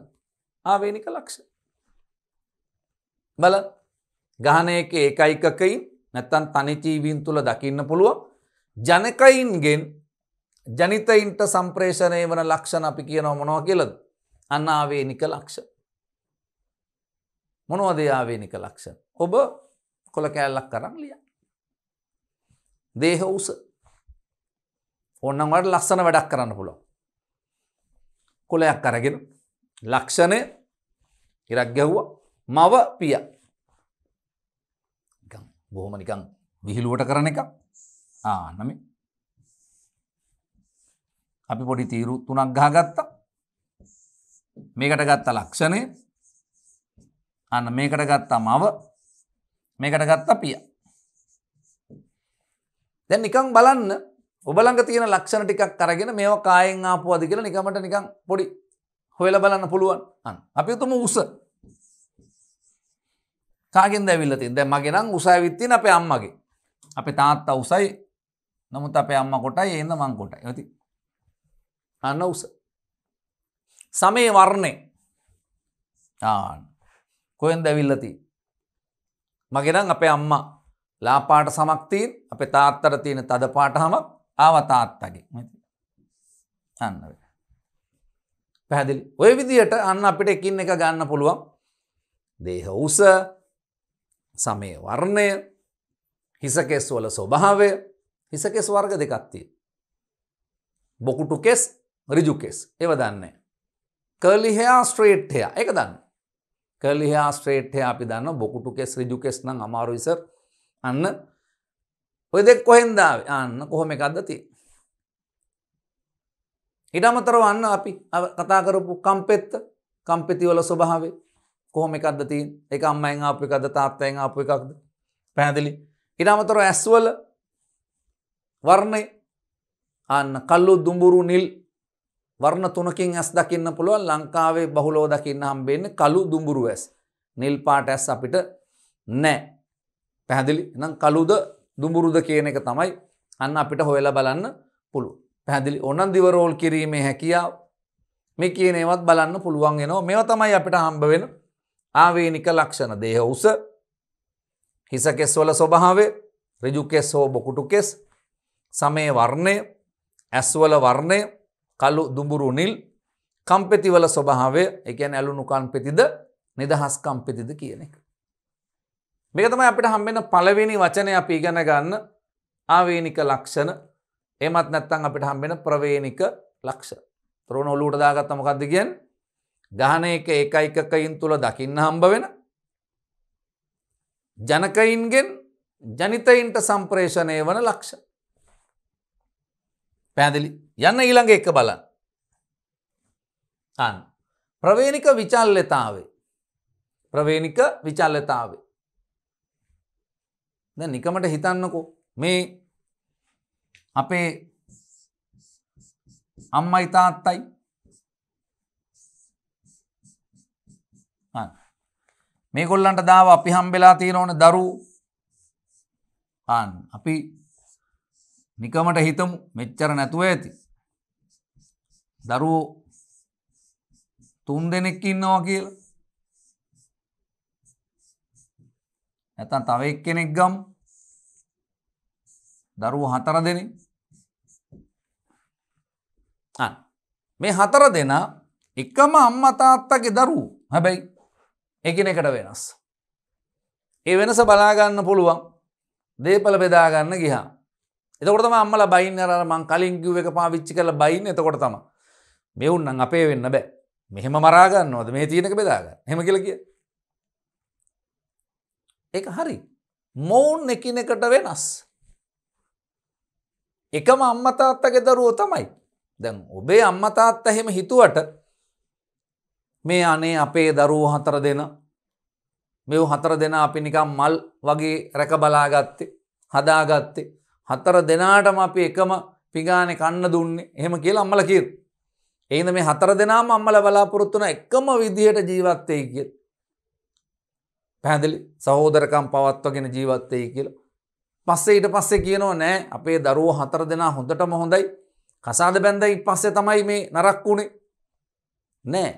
ආවේනික ලක්ෂණ. බලන්න. ගහණයක ඒකයිකකයින් නැත්තම් තනි ජීවීන් තුල දකින්න පුළුවන් ජනකයින්ගෙන් ජනිතයින්ට සම්ප්‍රේෂණය වන ලක්ෂණ අපි කියනවා මොනවා කියලාද? අන්න ආවේනික ලක්ෂණ. මොනවද ආවේනික ලක්ෂණ? ඔබ කොළ කෑල්ලක් අරන් ලියන්න. දේහ උස. ඕනනම් වල ලස්සන වැඩක් කරන්න පුළුවන්. කොළයක් අරගෙන ලක්ෂණය ඉරක් ගැහුවා මව පියා. නිකන් බොහොම නිකන් විහිළුවට කරන එක. නමේ අපි පොඩි තීරු තුනක් ගහගත්තා. මේකට ගත්ත ලක්ෂණය. අන්න මේකට ගත්තා මව. මේකට ගත්තා පියා. දැන් නිකන් බලන්න ඔබ ළඟ තියෙන ලක්ෂණ ටිකක් අරගෙන මේවා කායෙන් ආපුවද කියලා නිකමට නිකන් පොඩි හොයලා බලන්න පුළුවන්. අන්න අපි උතුම් උස. කාගෙන්ද ඇවිල්ලා තියෙන්නේ? දැන් මගේ නම් උස ඇවිත් තියෙන අපේ අම්මගේ. අපේ තාත්තා උසයි. නමුත් අපේ අම්මා කොටයි එන්න මං කොටයි. ඇති. අන්න උස. සමේ වර්ණේ. කොහෙන්ද ඇවිල්ලා තියෙන්නේ? මගේ නම් අපේ අම්මා ලා පාට සමක් තියෙන, අපේ තාත්තට තියෙන තද පාට හමක් ආව තාත්තගේ. අන්න පැහැදිලි. ඔය විදියට අන්න අපිට එකින් එක ගන්න පුළුවන්. දේහ උස, සමේ වර්ණය, හිස කෙස් වල ස්වභාවය. හිස කෙස් වර්ග දෙකක් තියෙනවා. බොකුටු කෙස්, ඍජු කෙස්. ඒව දන්නේ. curly hair, straight hair. ඒක දන්නේ. curly hair, straight hair අපි දන්නවා. බොකුටු කෙස්, ඍජු කෙස් නම් අමාරුයි සර්. අන්න ඔය දෙක කොහෙන්ද ආවේ? අන්න කොහොම එකක්ද තියෙන්නේ. ඊට අමතරව අන්න අපි කතා කරපු කම්පෙති වල ස්වභාවය කොහොම එකක්ද තියෙන්නේ? ඒක අම්මෙන් ආපු එකක්ද තාත්තෙන් ආපු එකක්ද? පැහැදිලි. ඊට අමතරව ඇස් වල වර්ණය අන්න කළු දුඹුරු නිල් වර්ණ තුනකින් ඇස් දකින්න පුළුවන්. ලංකාවේ බහුලව දකින්න හම්බෙන්නේ කළු දුඹුරු ඇස්. නිල් පාට ඇස් අපිට නැහැ. පැහැදිලි. එහෙනම් කළුද දුඹුරුද කියන එක තමයි අන්න අපිට හොයලා බලන්න පුළුවන්. පැහැදිලි. ඕනනම් දිව රෝල් කිරීමේ හැකියාව මේ කියන ඒවත් බලන්න පුළුවන් වෙනවා. මේවා තමයි අපිට හම්බ වෙන ආවේනික ලක්ෂණ. දේහ උස, හිස කෙස් වල ස්වභාවය, ඍජු කෙස් හෝ බොකුටු කෙස්, සමේ වර්ණය, ඇස් වල වර්ණය, කළු දුඹුරු නිල්, කම්පෙති වල ස්වභාවය, ඒ කියන්නේ ඇලුණු කම්පෙතිද, නිදහස් කම්පෙතිද කියන එක. මේක තමයි අපිට හම්බෙන පළවෙනි වචනේ අපි ඉගෙන ගන්න ආවේනික ලක්ෂණ. එහෙමත් නැත්නම් අපිට හම්බෙන ප්‍රවේනික ලක්ෂණ. ත්‍රෝණ ඔලුවට දාගත්තා මොකද්ද කියන්නේ? ගහණයක ඒකයිකකයින් තුල දකින්න හම්බ වෙන ජනකයින්ගෙන් ජනිතයින්ට සම්ප්‍රේෂණය වන ලක්ෂණ. පැහැදිලි. යන්න ඊළඟ එක බලන්න. ප්‍රවේනික විචල්්‍යතාවය. ප්‍රවේනික විචල්්‍යතාවය. දැන් නිකමට හිතන්නකෝ මේ අපේ අම්මයි තාත්තයි මේගොල්ලන්ට දාව අපි හම්බෙලා තියෙනවනේ දරුවෝ. අපි නිකමට හිතමු මෙච්චර නැතුව ඇති. දරුවෝ 3 දෙනෙක් ඉන්නවා කියලා. නැත්නම් තව එක්කෙනෙක් ගමු. දරුවෝ 4 දෙනෙක්. මේ 4 දෙනා එකම අම්මා තාත්තගේ දරුවෝ. හැබැයි එකිනෙකට වෙනස්. ඒ වෙනස බලා ගන්න පුළුවන් දේපල බෙදා ගන්න ගියාම. එතකොට තමයි අම්මලා බයින්නේ අර මං කලින් කිව්ව එක පාවිච්චි කරලා බයින්නේ. එතකොට තමයි මෙවුන් නම් අපේ වෙන්න බෑ. මෙහෙම මරා ගන්නවද මේ තියෙන එක බෙදා ගන්න. එහෙම කියලා කිය. ඒක හරි. මොවුන් එකිනෙකට වෙනස්. එකම අම්මා තාත්තගේ දරුවෝ තමයි. දැන් ඔබේ අම්මා තාත්තා එහෙම හිතුවට මේ අනේ අපේ දරුවෝ 4 දෙනා මේව 4 දෙනා අපි නිකන් මල් වගේ රැක බලා ගත්තේ. හදාගත්තේ. 4 දෙනාටම අපි එකම පිඟානේ කන්න දුන්නේ. එහෙම කියලා අම්මලා කියනවා. ඒ හින්දා මේ 4 දෙනාම අම්මලා බලාපොරොත්තු වෙන එකම විදියට ජීවත් වෙයි කියලා. පැහැදිලි සහෝදරකම් පවත්වාගෙන ජීවත් වෙයි කියලා. ඊට පස්සේ කියනවා නෑ අපේ දරුවෝ 4 දෙනා හොඳටම හොඳයි. කසාද බැන්දයි පස්සේ තමයි මේ නරක් වුනේ. නෑ.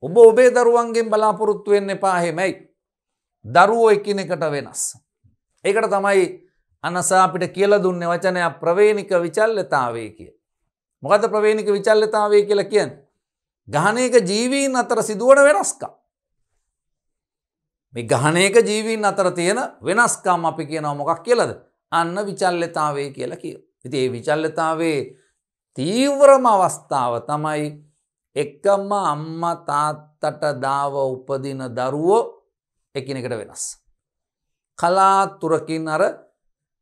ඔබ ඔබේ දරුවන්ගෙන් බලාපොරොත්තු වෙන්න එපා එහෙමයි. දරුවෝ එකිනෙකට වෙනස්. ඒකට තමයි අනසා අපිට කියලා දුන්නේ වචනය ප්‍රවේණික විචල්්‍යතාවය කිය. මොකද ප්‍රවේණික විචල්්‍යතාවය කියලා කියන්නේ? ගහනයක ජීවීන් අතර සිදුවන වෙනස්කම්. මේ ගහනයක ජීවීන් අතර තියෙන වෙනස්කම් අපි කියනවා මොකක් කියලාද? අන්න විචල්්‍යතාවය කියලා කියනවා. ඉතින් මේ විචල්්‍යතාවයේ තීව්‍රම අවස්ථාව තමයි එකම අම්මා තාත්තට දාව උපදින දරුවෝ එකිනෙකට වෙනස්. කලාතුරකින් අර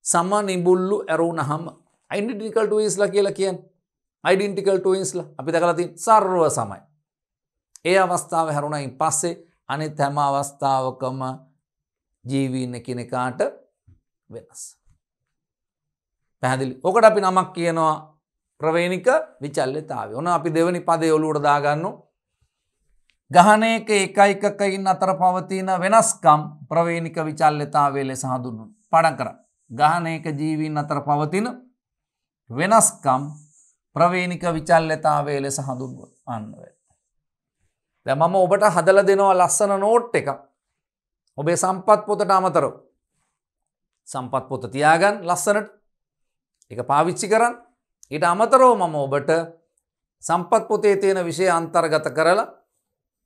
සම නිබුල්ලු ඇරුණහම identical twins කියලා කියන්නේ. identical twins අපි දැකලා තියෙන සර්ව සමයි. ඒ අවස්ථාව හැරුණයින් පස්සේ අනිත් හැම අවස්ථාවකම ජීවීන් එකිනෙකාට වෙනස්. පැහැදිලි. ඔකට අපි නමක් කියනවා ප්‍රවේණික විචල්්‍යතාවය. ඔන්න අපි දෙවෙනි පදේ ඔලුවට දාගන්නවා. ගහනයක එකයිකකයින් අතර පවතින වෙනස්කම් ප්‍රවේණික විචල්්‍යතාවය ලෙස හඳුන්වනවා. පාඩම් කරා. ගහනයක ජීවීන් අතර පවතින වෙනස්කම් ප්‍රවේණික විචල්්‍යතාවය ලෙස හඳුන්වනවා. දැන් මම ඔබට හදලා දෙනවා ලස්සන නෝට් එකක්. ඔබේ සම්පත් පොතට අමතරව. සම්පත් පොත තියාගන්න ලස්සනට. ඒක පාවිච්චි කරන්න. ඊට අමතරව මම ඔබට සම්පත් පොතේ තියෙන විෂය අන්තර්ගත කරලා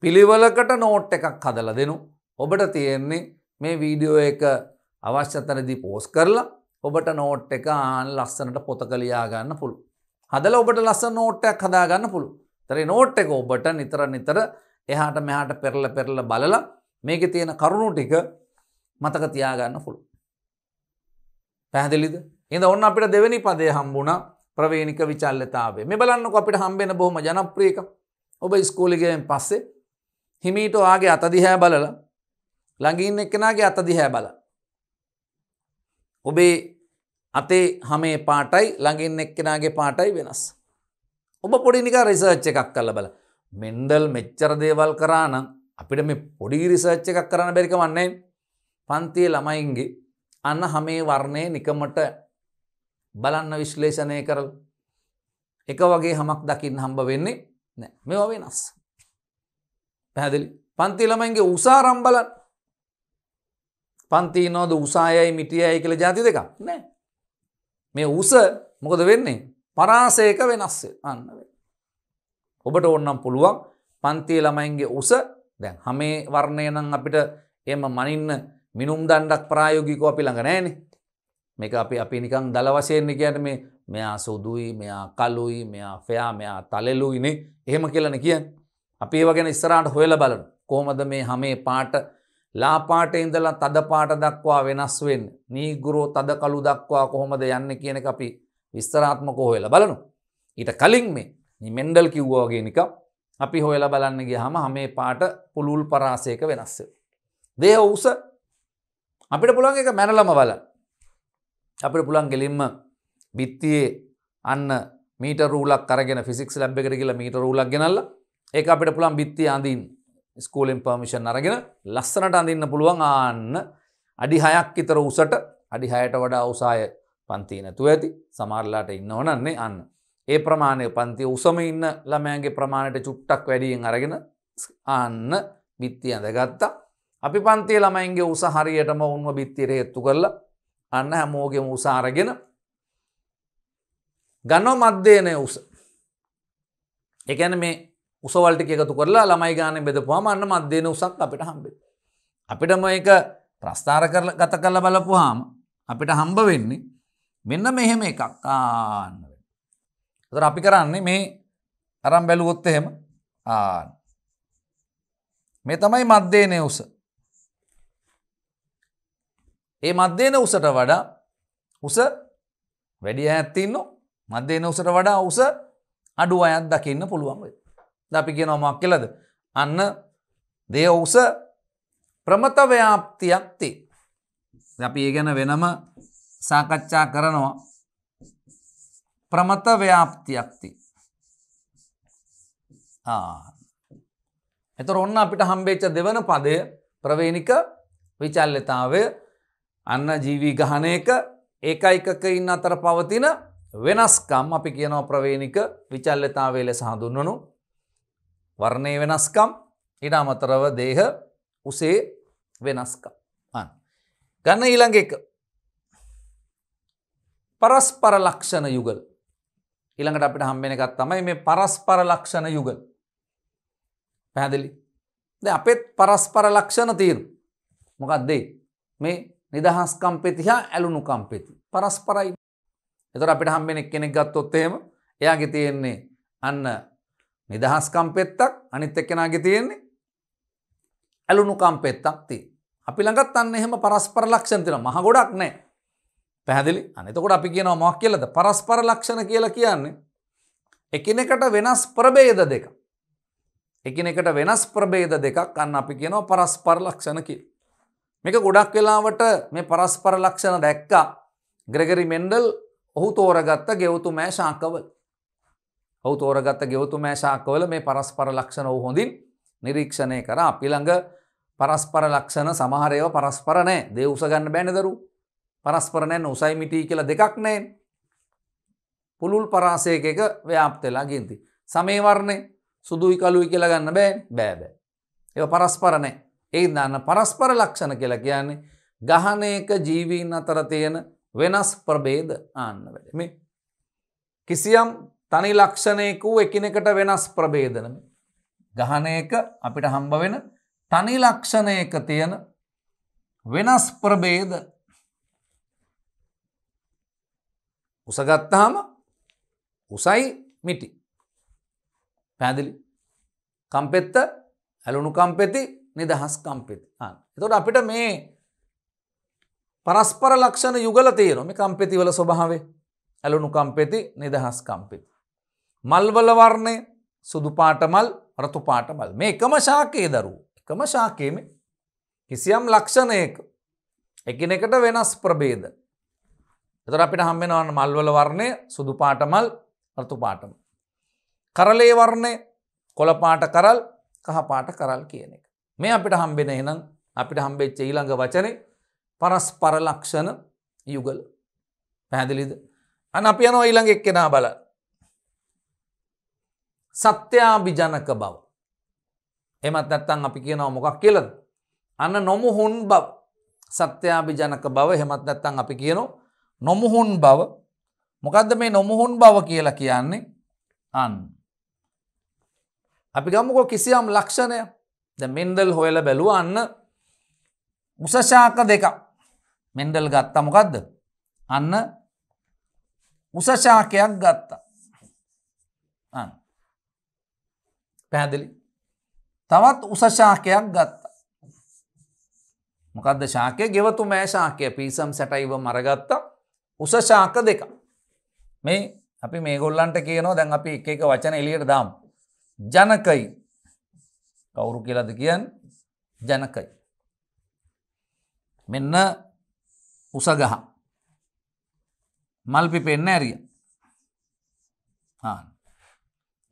පිළිවෙලකට නෝට් එකක් හදලා දෙනු. ඔබට තියෙන්නේ මේ වීඩියෝ එක අවශ්‍ය තැනදී පෝස්ට් කරලා ඔබට නෝට් එක ලස්සනට පොතක ලියා ගන්න පුළුවන්. හදලා ඔබට ලස්සන නෝට් එකක් හදා ගන්න පුළුවන්. ඒ නෝට් එක ඔබට නිතර එහාට මෙහාට පෙරලා බලලා මේකේ තියෙන කරුණු ටික මතක තියාගන්න පුළුවන්. පැහැදිලිද? එහෙනම් ඔන්න අපිට දෙවෙනි පදේ හම්බුණා ප්‍රවේණික විචල්්‍යතාවය. මේ බලන්නකො අපිට හම්බෙන බොහොම ජනප්‍රිය එකක්. ඔබ ඉස්කෝලේ ගියන් පස්සේ හිමීට ඔයාගේ අත දිහා බලලා ළඟින් එක්කෙනාගේ අත දිහා බලලා ඔබේ අතේ හැමේ පාටයි ළඟින් එක්කෙනාගේ පාටයි වෙනස්. ඔබ පොඩි නිකන් රිසර්ච් එකක් කරලා බලන්න. මෙන්ඩල් මෙච්චර දේවල් කරා නම් අපිට මේ පොඩි රිසර්ච් එකක් කරන්න බැරි කමක් නැහැ. පන්තියේ ළමයින්ගේ අන්න හැමේ වර්ණේ නිකමට බලන්න විශ්ලේෂණය කරලා එක වගේ හැමක් දකින්න හම්බ වෙන්නේ නැහැ. මේවා වෙනස්. පැහැදිලි? පන්ති ළමයින්ගේ උසාරම් බලන්න. පන්ති නෝද උසායයි මිටියයි කියලා જાති දෙකක් නැහැ. මේ උස මොකද වෙන්නේ? පරාසයක වෙනස් වෙනවා. ඔබට ඕනනම් පුළුවන් පන්ති ළමයින්ගේ උස දැන් හැමේ වර්ණය නම් අපිට එහෙම මනින්න මිනුම් දණ්ඩක් ප්‍රායෝගිකව අපි ළඟ නැහැනේ. මේක අපි නිකන් දල වශයෙන් කියන්නේ මෙයා සුදුයි, මෙයා කළුයි, මෙයා ෆෙයා, මෙයා තලෙලුයිනේ. එහෙම කියලානේ කියන්නේ. අපි ඒව ගැන ඉස්සරහට හොයලා බලමු. කොහොමද මේ හැමේ පාට ලා පාටේ ඉඳලා තද පාට දක්වා වෙනස් වෙන්නේ? නීගුරෝ තද කළු දක්වා කොහොමද යන්නේ කියන එක අපි විස්තරාත්මකව හොයලා බලමු. ඊට කලින් මේ මෙන්ඩල් කිව්වා වගේ නිකන් අපි හොයලා බලන්න ගියාම හැමේ පාට පුළුල් පරාසයක වෙනස් වෙනවා. දේහ උස අපිට පුළුවන් එක මැනලම බලන්න. අපිට පුළුවන් ගෙලින්ම බිත්තියේ අන්න මීටර් රූලක් අරගෙන ෆිසික්ස් ලැබ් එකට ගිහලා මීටර් රූලක් ගෙනල්ලා ඒක අපිට පුළුවන් බිත්තිය අඳින්න ස්කූලෙන් පර්මිෂන් අරගෙන ලස්සනට අඳින්න පුළුවන් ආන්න අඩි 6ක් විතර උසට අඩි 6ට වඩා උස අය පන්ති නැතුව ඇති සමහරලාට ඉන්නවනන්නේ අන්න ඒ ප්‍රමාණය පන්ති උසම ඉන්න ළමයාගේ ප්‍රමාණයට චුට්ටක් වැඩියෙන් අරගෙන ආන්න බිත්තිය අඳගත්තා. අපි පන්තියේ ළමයින්ගේ උස හරියටම වුන්ව බිත්තියට හේතු කරලා අන්න හැමෝගෙම උස අරගෙන ගන්න මධ්‍යයනේ උස. ඒ කියන්නේ මේ උසවල් ටික එකතු කරලා ළමයි ගානේ බෙදපුවාම අන්න මධ්‍යයනේ උසක් අපිට හම්බෙනවා. අපිට මේක ප්‍රස්ථාර කරලා ගත කරලා බලපුවාම අපිට හම්බ වෙන්නේ මෙන්න මෙහෙම එකක්. ආන්න. ඒතර අපි කරන්නේ මේ අරන් බැලුවොත් එහෙම ආන්න. මේ තමයි මධ්‍යයනේ උස. ඒ මධ්‍යයන උසට වඩා උස වැඩි ඈත් ඉන්නෝ මධ්‍යයන උසට වඩා උස අඩු අයත් දකින්න පුළුවන් වෙයි. දැන් අපි කියනවා මොකක් කියලාද? අන්න දේහ උස ප්‍රමත ව්‍යාප්තියක් තියෙනවා. දැන් අපි ඒ ගැන වෙනම සාකච්ඡා කරනවා ප්‍රමත ව්‍යාප්තියක් තියෙනවා. එතකොට ඔන්න අපිට හම්බෙච්ච දෙවන පදය ප්‍රවේණික විචල්්‍යතාවය අන්න ජීවී ගහනයක ඒකයිකකයින් අතර පවතින වෙනස්කම් අපි කියනවා ප්‍රවේණික විචල්්‍යතාවය ලෙස හඳුන්වනු. වර්ණයේ වෙනස්කම් ඊට අමතරව දේහ උසේ වෙනස්කම්. ගන්න ඊළඟ එක පරස්පර ලක්ෂණ යුගල්. ඊළඟට අපිට හම්බෙන එකක් තමයි මේ පරස්පර ලක්ෂණ යුගල්. පැහැදිලි? දැන් අපෙත් පරස්පර ලක්ෂණ තියෙනවා. මොකක්ද මේ නිදහස් කම්පෙති හා ඇලුණු කම්පෙති පරස්පරයි. එතකොට අපිට හම්බෙන කෙනෙක් ගත්තොත් එහෙම එයාගේ තියෙන්නේ අන්න නිදහස් කම්පෙත්තක්, අනිත් එක්කෙනාගේ තියෙන්නේ ඇලුණු කම්පෙත්තක් තියෙනවා. අපි ළඟත් අන්න එහෙම පරස්පර ලක්ෂණ තියෙනවා. මහ ගොඩක් නැහැ. පැහැදිලි? අන්න එතකොට අපි කියනවා මොකක් කියලාද? පරස්පර ලක්ෂණ කියලා කියන්නේ එකිනෙකට වෙනස් ප්‍රභේද දෙකක්. එකිනෙකට වෙනස් ප්‍රභේද දෙකක් අන්න අපි කියනවා පරස්පර ලක්ෂණ කියලා. මේක ගොඩක් වෙලාවට මේ පරස්පර ලක්ෂණ දැක්කා ග්‍රෙගරි මෙන්ඩල් ඔහු තෝරගත්ත ගෙවතුමෑ ශාකවල. ඔහු තෝරගත්ත ගෙවතුමෑ ශාකවල මේ පරස්පර ලක්ෂණ ඔහු හොඳින් නිරීක්ෂණය කරා. අපි ළඟ පරස්පර ලක්ෂණ සමහර ඒවා පරස්පර නැහැ. දේ උස ගන්න බෑනේ දරුවෝ. පරස්පර නැහැ උසයි මිටි කියලා දෙකක් නැහැ. පුළුල් පරාසයක එක ව්‍යාප්ත වෙලා ගින්ති. සමේ වර්ණේ සුදුයි කළුයි කියලා ගන්න බෑ. ඒවා පරස්පර නැහැ. ඒ දාන්න පරස්පර ලක්ෂණ කියලා කියන්නේ ගහනයක ජීවීන් අතර තියෙන වෙනස් ප්‍රභේද ආන්න වැඩ. මේ කිසියම් තනි ලක්ෂණයක එකිනෙකට වෙනස් ප්‍රභේද නෙමෙයි. ගහනයක අපිට හම්බ වෙන තනි ලක්ෂණයක තියෙන වෙනස් ප්‍රභේද. උස ගත්තාම උසයි මිටි. පැහැදිලි? කම්පෙත්ත ඇලුණු කම්පෙති නිදහස් කම්පෙති. එතකොට අපිට මේ පරස්පර ලක්ෂණ යුගල තියෙනවා. මේ කම්පෙති වල ස්වභාවය ඇලුණු කම්පෙති නිදහස් කම්පෙති. මල් වල වර්ණය සුදු පාට මල් රතු පාට මල්. මේ එකම ශාකයේ දරුවෝ. එකම ශාකයේ මේ කිසියම් ලක්ෂණයක එකිනෙකට වෙනස් ප්‍රභේද. එතකොට අපිට හම්බ වෙනවා මල් වල වර්ණය සුදු පාට මල් රතු පාට මල්. කරලේ වර්ණය කොළ පාට කරල් කහ පාට කරල් කියන එක. මේ අපිට හම්බෙන එහෙනම් අපිට හම්බෙච්ච ඊළඟ වචනේ පරස්පර ලක්ෂණ යුගල. පැහැදිලිද? අන්න අපි යනවා ඊළඟ එක්කෙනා බලන්න. සත්‍යාභිජනක බව. එහෙමත් නැත්නම් අපි කියනවා මොකක් කියලාද? අන්න නොමුහුන් බව. සත්‍යාභිජනක බව. එහෙමත් නැත්නම් අපි කියනවා නොමුහුන් බව. මොකද්ද මේ නොමුහුන් බව කියලා කියන්නේ? අන්න අපි ගමුකෝ කිසියම් ලක්ෂණයක්. දැන් මෙන්ඩල් හොයලා බැලුවා අන්න උස ශාක දෙකක්. මෙන්ඩල් ගත්තා මොකද්ද? අන්න උස ශාකයක් ගත්තා. අන්න පැහැදිලි? තවත් උස ශාකයක් ගත්තා. මොකද්ද ශාකය? ගෙවතුමෑ ශාකය. පීසම් සැටයිව මරගත්තා උස ශාක දෙකක්. මේ අපි මේගොල්ලන්ට කියනවා දැන් අපි එක එක වචන එළියට දාමු. ජනකයි. කවුරු කියලාද කියන්නේ? ජනකයි. මෙන්න උස ගහ. මල් පිපෙන්න ඇරිය.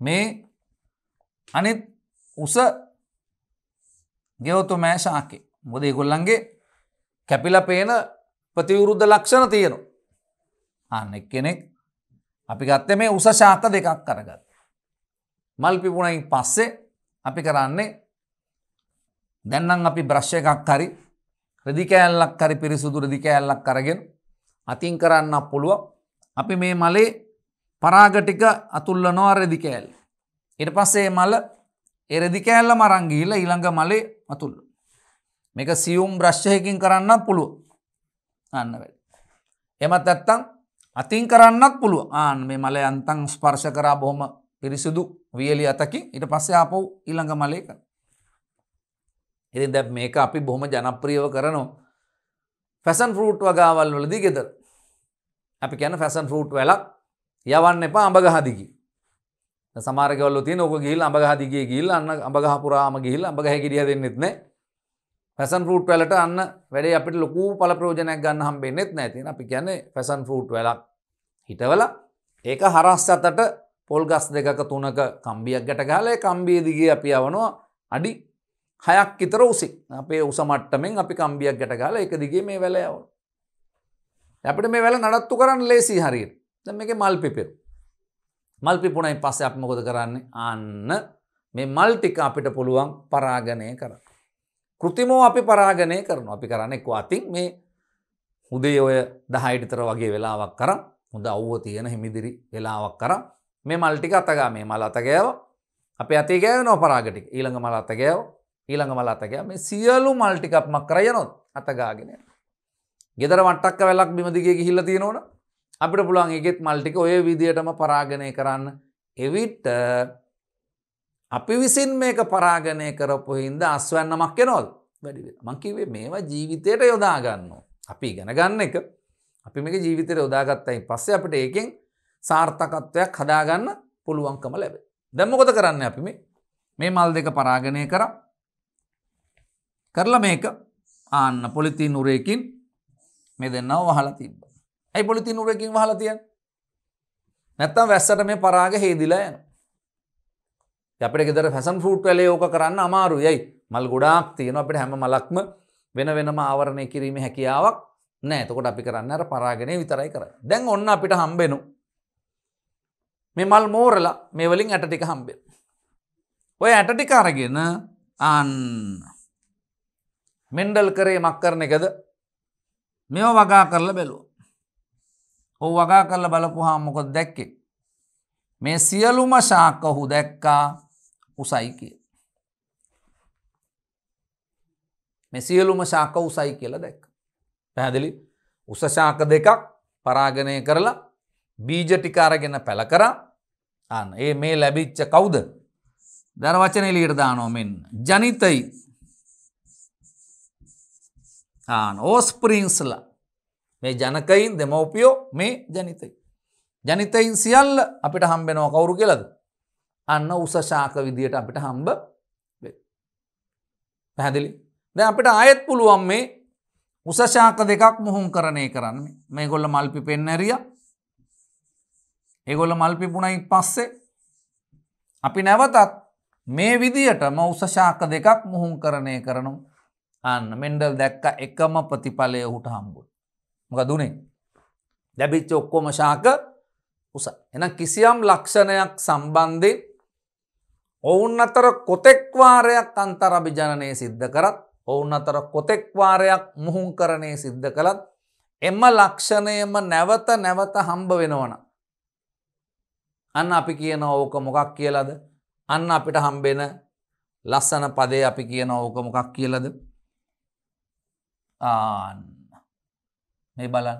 මේ අනිත් උස ගෙවතුමෑ ශාකේ. මොකද ඒගොල්ලන්ගේ කැපිලා පේන ප්‍රතිවිරුද්ධ ලක්ෂණ තියෙනවා. අන්න එක්කෙනෙක් අපි ගත්තේ මේ උස ශාක දෙකක් අරගත්තා. මල් පිපුණයින් පස්සේ අපි කරන්නේ දැන් නම් අපි බ්‍රෂ් එකක් හරි රෙදි කෑල්ලක් හරි පිරිසුදු රෙදි කෑල්ලක් අරගෙන අතින් කරන්න පුළුවන්. අපි මේ මලේ පරාග ටික අතුල්ලනවා රෙදි කෑල්ල. ඊට පස්සේ මේ මල ඒ රෙදි කෑල්ලම අරන් ගිහිල්ලා ඊළඟ මලේ අතුල්ල. මේක සියුම් බ්‍රෂ් එකකින් කරන්න පුළුවන්. අන්න වැඩි. එහෙමත් නැත්නම් අතින් කරන්නත් පුළුවන්. මේ මලේ අන්තං ස්පර්ශ කරා බොහොම පිරිසුදු වියලි අතකින් ඊට පස්සේ ආපහු ඊළඟ මලේ කරනවා. ඉතින් දැන් මේක අපි බොහොම ජනප්‍රියව කරනවා. ෆැෂන් ෆෘට් වගාවල් වලදී ගෙදර. අපි කියන ෆැෂන් ෆෘට් වලක් යවන්න එපා අඹ ගහ දිගේ. දැන් සමහර ගෙවල් වල තියෙන ඕක ගිහිල්ලා අඹ ගහ දිගේ ගිහිල්ලා අන්න අඹ ගහ පුරාම ගිහිල්ලා අඹ ගහේ ගෙඩිය දෙන්නෙත් නැහැ. ෆැෂන් ෆෘට් වලට අන්න වැඩේ අපිට ලොකු පළ ප්‍රයෝජනයක් ගන්න හම්බෙන්නෙත් නැහැ. තියෙන අපි කියන්නේ ෆැෂන් ෆෘට් වලක් හිටවලා ඒක හරස් අතට පොල් ගස් දෙකක තුනක කම්බියක් ගැට ගහලා ඒ කම්බිය දිගේ අපි යවනවා අඩි 6ක් විතර උසින්. අපේ උස මට්ටමින් අපි කම්බියක් ගැට ගහලා ඒක දිගේ මේ වැල යවනවා. අපිට මේ වැල නඩත්තු කරන්න ලේසි හරියට. දැන් මේකේ මල් පිපෙරු. මල් පිපුණයින් පස්සේ අපි මොකද කරන්නේ? අන්න මේ මල් ටික අපිට පුළුවන් පරාගණය කරන්න. කෘතිමව අපි පරාගණය කරනවා. අපි කරන්නේ එක්ක අතින් මේ උදේ ඔය 10 විතර වගේ වෙලාවක් කරන් හොඳ අවුව තියෙන හිමිදිරි වෙලාවක් කරන් මේ මල් ටික අත ගා මේ මල අත ගෑවා. අපේ අතේ ගෑවෙනවා පරාග ටික. ඊළඟ මල අත ගෑවා. ඊළඟ මල අත ගෑවා. මේ සියලු මල් ටික අපි මක් කරා යනොත් අත ගාගෙන යනවා. ගෙදර වට්ටක්ක වැලක් බිම දිගේ ගිහිල්ලා තියෙනවනේ අපිට පුළුවන් ඒකෙත් මල් ටික ඔය විදියටම පරාගණය කරන්න. එවිට අපි විසින් මේක පරාගණය කරපු හින්දා අස්වැන්නමක් එනවද? වැඩි වෙනවා. මං කිව්වේ මේවා ජීවිතේට යොදා ගන්නවා. අපි ඉගෙන ගන්න එක අපි මේක ජීවිතේට යොදාගත්තයින් පස්සේ අපිට ඒකෙන් සාර්ථකත්වයක් හදාගන්න පුළුවන්කම ලැබෙනවා. දැන් මොකද කරන්නේ අපි මේ මල් දෙක පරාගණය කරලා මේක ආන්න පොලිතීන් උරේකින් මේ දෙන්නව වහලා තිබ්බා. ඇයි පොලිතීන් උරේකින් වහලා තියන්නේ? නැත්තම් වැස්සට මේ පරාග හේදිලා යනවා. අපිට ගෙදර ෆැෂන් ෆෘට් වලේ ඕක කරන්න අමාරුයි. ඇයි? මල් ගොඩාක් තියෙනවා. අපිට හැම මලක්ම වෙන වෙනම ආවරණය කිරීමේ හැකියාවක් නැහැ. එතකොට අපි කරන්නේ අර පරාගණය විතරයි කරන්නේ. දැන් ඔන්න අපිට හම්බෙනු මේ මල් මෝරලා මේ වලින් ඇට ටික හම්බෙනවා. ඔය ඇට ටික අරගෙන අන්න මෙන්ඩල් කරේ මක් කරන එකද? මේව වගා කරලා බැලුවා. ඔව් වගා කරලා බලපුවාම මොකද දැක්කේ? මේ සියලුම ශාක ඔහු දැක්කා උසයි කියලා. මේ සියලුම ශාක උසයි කියලා දැක්කා. පැහැදිලි? උස ශාක දෙකක් පරාගණය කරලා බීජ ටික අරගෙන පැල කරා. අන්න මේ ලැබිච්ච කවුද? දර වචන එළියට දානවා මෙන්න. ජනිතයි. ඕස්ප්‍රින්ස්ලා මේ ජනකයින් දෙමව්පියෝ මේ ජනිතයි. ජනිතයින් සියල්ල අපිට හම්බෙනවා කවුරු කියලාද? අන්න උස ශාක විදියට අපිට හම්බ වෙයි. පැහැදිලි? දැන් අපිට ආයෙත් පුළුවන් මේ උස ශාක දෙකක් මුහුණුකරණය කරන්න. මේගොල්ල මල් පිපෙන්න ඇරියා. ඒගොල්ල මල් පිපුණයින් පස්සේ අපි නැවතත් මේ විදියටම උස ශාක දෙකක් මුහුණුකරණය කරනවා. අන්න මෙන්ඩල් දැක්ක එකම ප්‍රතිඵලය උට හම්බුනේ. මොකද උනේ? ලැබිච්ච ඔක්කොම ශාක උසයි. එහෙනම් කිසියම් ලක්ෂණයක් සම්බන්ධයෙන් ඔවුන් අතර කොතෙක් වාරයක් අන්තර් අභිජනනය සිද්ධ කරත් ඔවුන් අතර කොතෙක් වාරයක් මුහුණුකරණය සිද්ධ කළත් එම ලක්ෂණයම නැවත නැවත හම්බ වෙනවනම් අන්න අපි කියනවා ඕක මොකක් කියලාද? අන්න අපිට හම්බෙන ලස්සන පදේ අපි කියනවා ඕක මොකක් කියලාද? මේ බලන්න.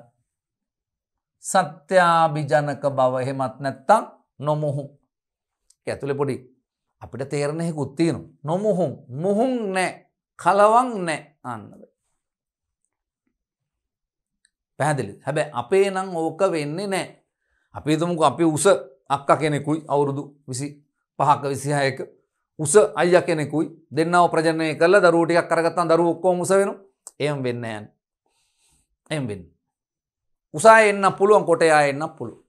සත්‍යාභිජනක බව එහෙමත් නැත්තම් නොමුහුන්. ඒ ඇතුලේ පොඩි අපිට තේරෙන එකකුත් තියෙනවා. නොමුහුන්, මුහුන් නැහැ, කලවම් නැහැ. අන්න. පැහැදිලිද? හැබැයි අපේ නම් ඕක වෙන්නේ නැහැ. අපි හිතමුකෝ අපි උස අක්කා කෙනෙකුයි අවුරුදු 25ක 26ක උස අයියා කෙනෙකුයි දෙන්නව ප්‍රජනනය කළා දරුවෝ ටිකක් අරගත්තාම දරුවෝ ඔක්කොම උස වෙනවා. එහෙම වෙන්නේ නැහැ. එහෙම වෙන්නේ. උසාය එන්න පුළුවන් කොටේ ආය එන්න පුළුවන්.